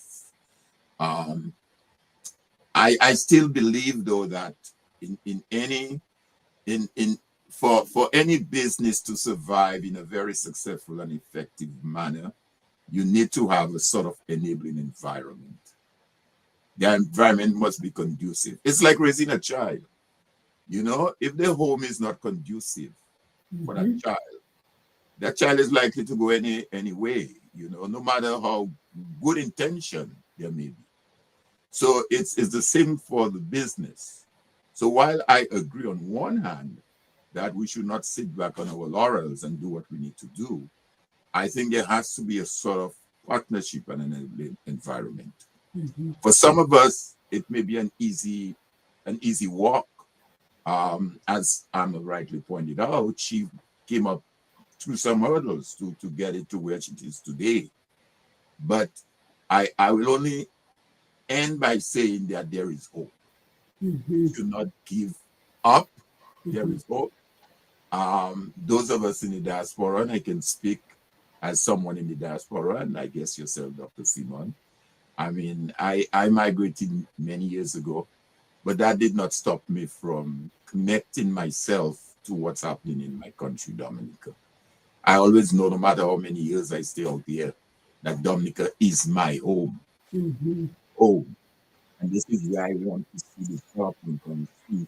I still believe, though, that for any business to survive in a very successful and effective manner, you need to have a sort of enabling environment. The environment must be conducive. It's like raising a child. If the home is not conducive for that child is likely to go any way, no matter how good intention there may be. So it's the same for the business. So while I agree on one hand that we should not sit back on our laurels and do what we need to do, I think there has to be a sort of partnership and an environment. For some of us, it may be an easy walk. As Amma rightly pointed out, she came up through some hurdles to get it to where it is today. But I will only end by saying that there is hope. Do not give up. There is hope. Those of us in the diaspora, and I can speak as someone in the diaspora, and I guess yourself, Dr. Simone. I mean, I migrated many years ago, but that did not stop me from connecting myself to what's happening in my country, Dominica. I always know, no matter how many years I stay out there, that Dominica is my home. Home. And this is where I want to see the development and see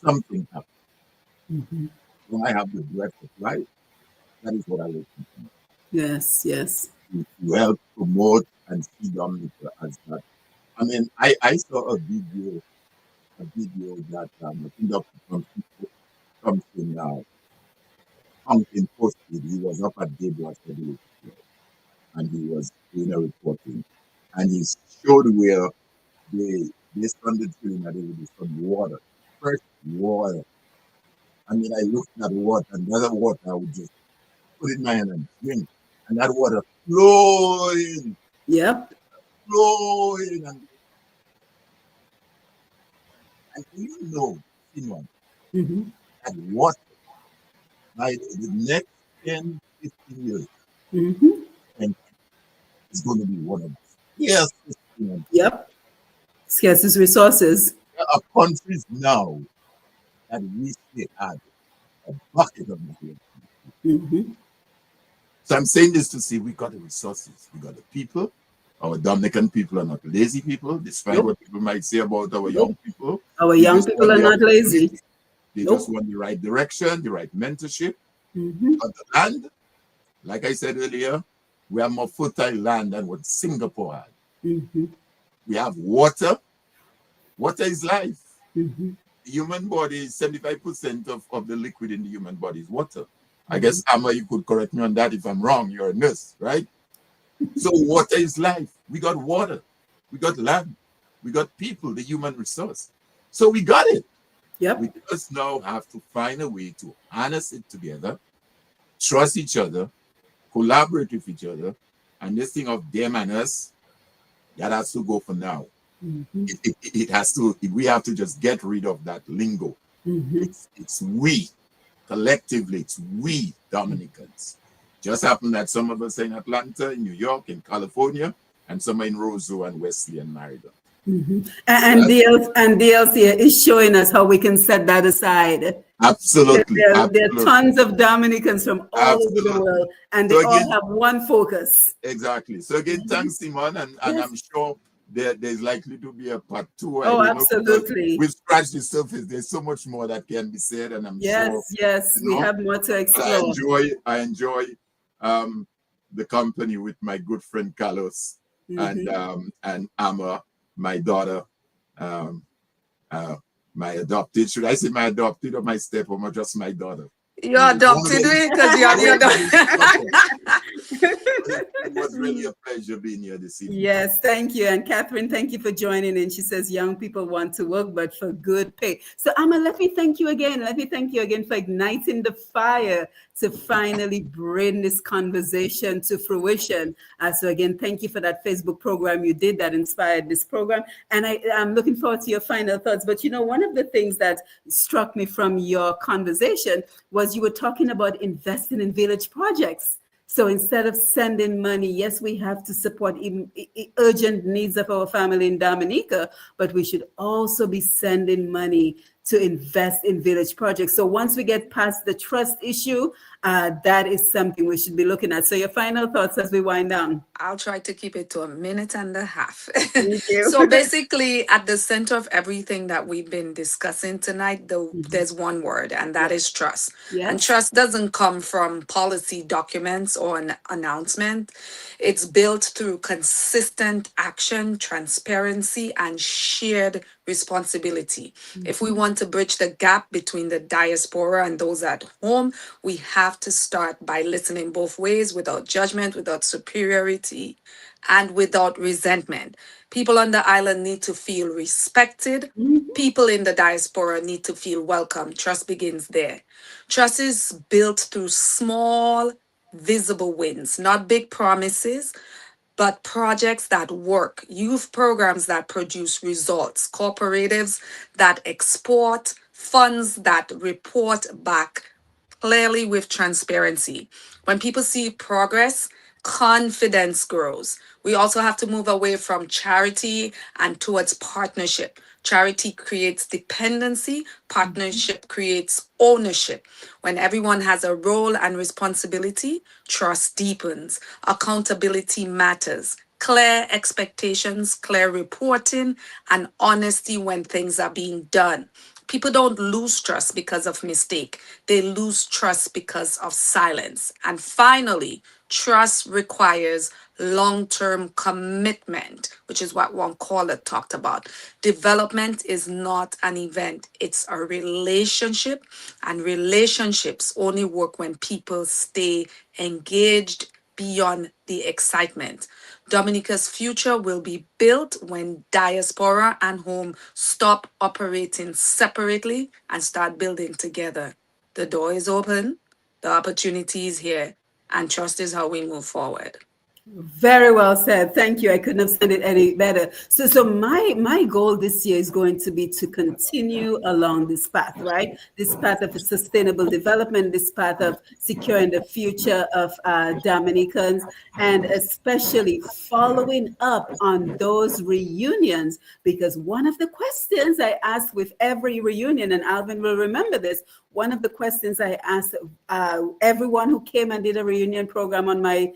something happen. When I have the breath of life, That is what I was thinking. Yes, yes. To help promote and see Dominica as that. I mean, I saw a video that I think Dr. Thompson posted. He was up at Diaspora and he was doing a reporting, and he showed where they started feeling that there was some water, fresh water. I mean, I looked at water, and the other water I would just put in my hand and drink, and that water flowing, Yep. flowing, and you know, Simone, Mm-hmm. that water by the next 10, 15 years, Mm-hmm. and it's going to be one of the scarcest things. Yep. Scarcest resources. There are countries now that wish they had a bucket of material. Mm-hmm. So I'm saying this to say we got the resources, we got the people. Our Dominican people are not lazy people, despite Nope. what people might say about our Nope. young people. Our They young just people want are the not lazy. opportunity. They Nope. just want the right direction, the right mentorship. Mm-hmm. But the land, like I said earlier, we have more fertile land than what Singapore had. Mm-hmm. We have water. Water is life. Mm-hmm. The human body, 75% of the liquid in the human body is water. I guess, Amma, you could correct me on that if I'm wrong. You're a nurse, right? So water is life. We got water. We got land. We got people, the human resource. So we got it. Yep. We just now have to find a way to harness it together, trust each other, collaborate with each other, and this thing of them and us, that has to go for now. Mm-hmm. It has to, we have to just get rid of that lingo. Mm-hmm. It's we, collectively, it's we Dominicans. Just happened that some of us are in Atlanta, in New York, in California, and some are in Roseau and Wesley and Maryland. Mm-hmm. And DLC is showing us how we can set that aside. Absolutely. There Absolutely. are tons of Dominicans from all over the world, and they So again, all have one focus. Exactly. So again, thanks, Simone, and Yes. I'm sure there's likely to be a part 2. Oh, I don't know, because absolutely. we've scratched the surface. There's so much more that can be said, and I'm sure. Yes, you we know, have more to but explore. I enjoy the company with my good friend Carlos and Amma, my daughter, my adopted. Should I say my adopted or my stepmom or just my daughter? You're adopted because you're the adopted. It was really a pleasure being here this evening. Yes, thank you. And Catherine, thank you for joining in. She says young people want to work, but for good pay. So Amma, let me thank you again. Let me thank you again for igniting the fire to finally bring this conversation to fruition. So again, thank you for that Facebook program you did that inspired this program. And I'm looking forward to your final thoughts. But you know, one of the things that struck me from your conversation was you were talking about investing in village projects. So instead of sending money, yes, we have to support even urgent needs of our family in Dominica, but we should also be sending money to invest in village projects. So once we get past the trust issue, that is something we should be looking at. So your final thoughts as we wind down. I'll try to keep it to a minute and a half. Thank you. So basically, at the center of everything that we've been discussing tonight, there's one word, and that is trust. Yes. And trust doesn't come from policy documents or an announcement. It's built through consistent action, transparency, and shared responsibility. If we want to bridge the gap between the diaspora and those at home, we have to start by listening both ways, without judgment, without superiority, and without resentment. People on the island need to feel respected. People in the diaspora need to feel welcome. Trust begins there. Trust is built through small, visible wins, not big promises, but projects that work, youth programs that produce results, cooperatives that export, funds that report back clearly with transparency. When people see progress, confidence grows. We also have to move away from charity and towards partnership. Charity creates dependency, partnership creates ownership. When everyone has a role and responsibility, trust deepens, accountability matters. Clear expectations, clear reporting, and honesty when things are being done. People don't lose trust because of mistake. They lose trust because of silence. And finally, trust requires long-term commitment, which is what one caller talked about. Development is not an event, it's a relationship, and relationships only work when people stay engaged beyond the excitement. Dominica's future will be built when diaspora and home stop operating separately and start building together. The door is open, the opportunity is here, and trust is how we move forward. Very well said. Thank you. I couldn't have said it any better. So my goal this year is going to be to continue along this path, right? This path of sustainable development, this path of securing the future of Dominicans, and especially following up on those reunions, because one of the questions I asked with every reunion, and Alvin will remember this, one of the questions I asked everyone who came and did a reunion program on my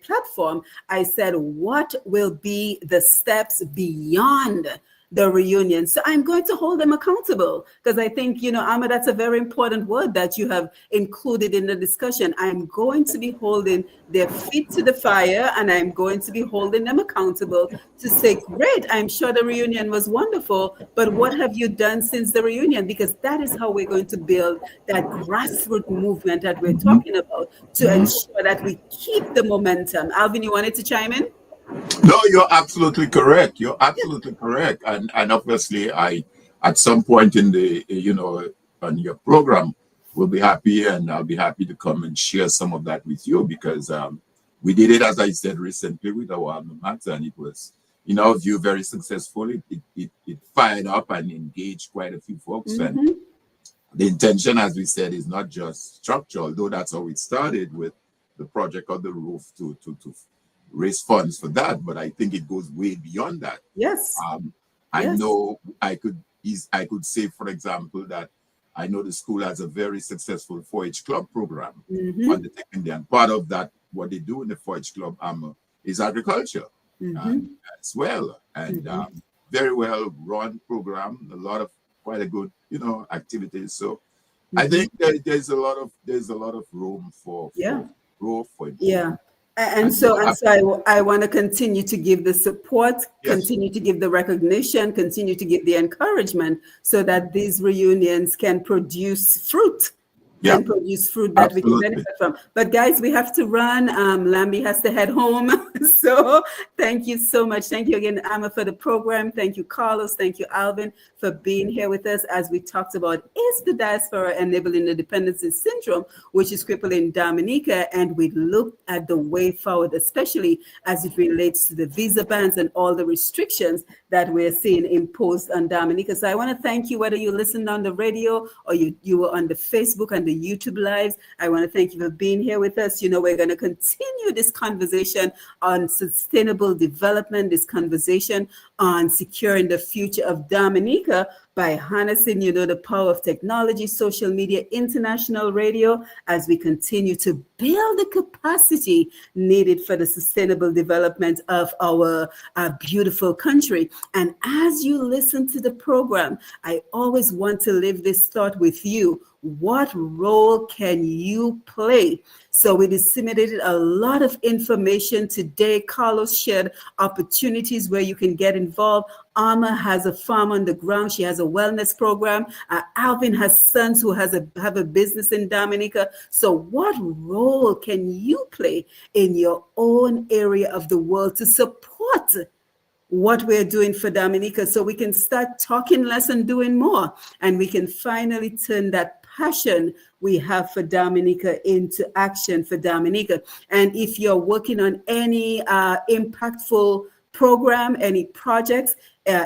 platform, I said, what will be the steps beyond the reunion? So I'm going to hold them accountable, because I think, Amma, that's a very important word that you have included in the discussion. I'm going to be holding their feet to the fire, and I'm going to be holding them accountable to say, great, I'm sure the reunion was wonderful, but what have you done since the reunion? Because that is how we're going to build that grassroots movement that we're talking about, to ensure that we keep the momentum. Alvin, you wanted to chime in? No, you're absolutely correct. You're absolutely correct. And obviously, I, at some point in the, on your program, will be happy, and I'll be happy to come and share some of that with you, because we did it, as I said, recently with our alma mater, and it was, in our view, very successful. It fired up and engaged quite a few folks. And the intention, as we said, is not just structural, though that's how it started with the project on the roof to raise funds for that, but I think it goes way beyond that. Yes. I know I could say, for example, that I know the school has a very successful 4-H club program undertaken there, and part of that, what they do in the 4-H club is agriculture as well, and very well run program, quite a good activities. So I think there's a lot of room for growth, for improvement. Yeah. And so I want to continue to give the support, continue to give the recognition, continue to give the encouragement, so that these reunions can produce fruit. And produce fruit that we can benefit from. But guys, we have to run. Lambi has to head home. So thank you so much. Thank you again, Amma, for the program. Thank you, Carlos. Thank you, Alvin, for being here with us as we talked about, is the diaspora enabling the dependency syndrome, which is crippling Dominica? And we looked at the way forward, especially as it relates to the visa bans and all the restrictions that we're seeing imposed on Dominica. So I want to thank you, whether you listened on the radio or you were on the Facebook and the YouTube lives. I want to thank you for being here with us. We're going to continue this conversation on sustainable development, this conversation on securing the future of Dominica by harnessing, the power of technology, social media, international radio, as we continue to build the capacity needed for the sustainable development of our beautiful country. And as you listen to the program, I always want to leave this thought with you. What role can you play? So we disseminated a lot of information today. Carlos shared opportunities where you can get involved. Amma has a farm on the ground. She has a wellness program. Alvin has sons who have a business in Dominica. So what role can you play in your own area of the world to support what we're doing for Dominica, so we can start talking less and doing more, and we can finally turn that passion we have for Dominica into action for Dominica? And if you're working on any impactful program, any projects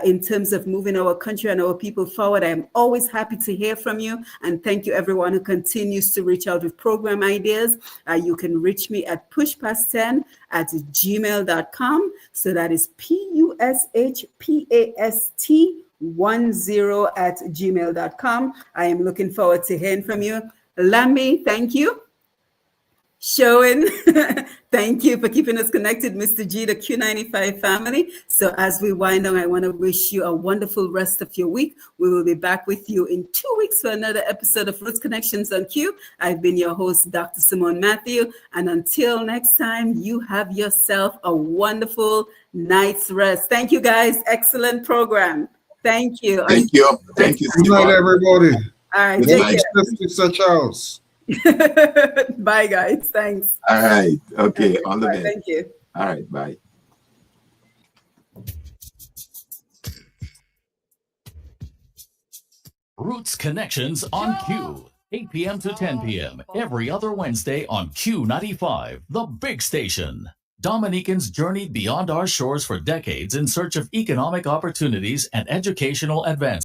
in terms of moving our country and our people forward, I'm always happy to hear from you. And thank you, everyone who continues to reach out with program ideas. You can reach me at pushpast10@gmail.com. So that is pushpast10@gmail.com. I am looking forward to hearing from you. Lambi, thank you. showing. Thank you for keeping us connected, Mr. G, the Q95 family. So as we wind down, I want to wish you a wonderful rest of your week. We will be back with you in 2 weeks for another episode of Roots Connections on Q. I've been your host, Dr. Simone Mathieu. And until next time, you have yourself a wonderful night's rest. Thank you, guys. Excellent program. Thank you. Thank you. Thank you. Good night, everybody. All right. Good Take night. care. Mr. Charles. Bye, guys. Thanks. All right. Okay. All the Bye. best. Thank you. All right. Bye. Roots Connections on Q. 8 p.m. to 10 p.m. every other Wednesday on Q95, the big station. Dominicans journeyed beyond our shores for decades in search of economic opportunities and educational advancement.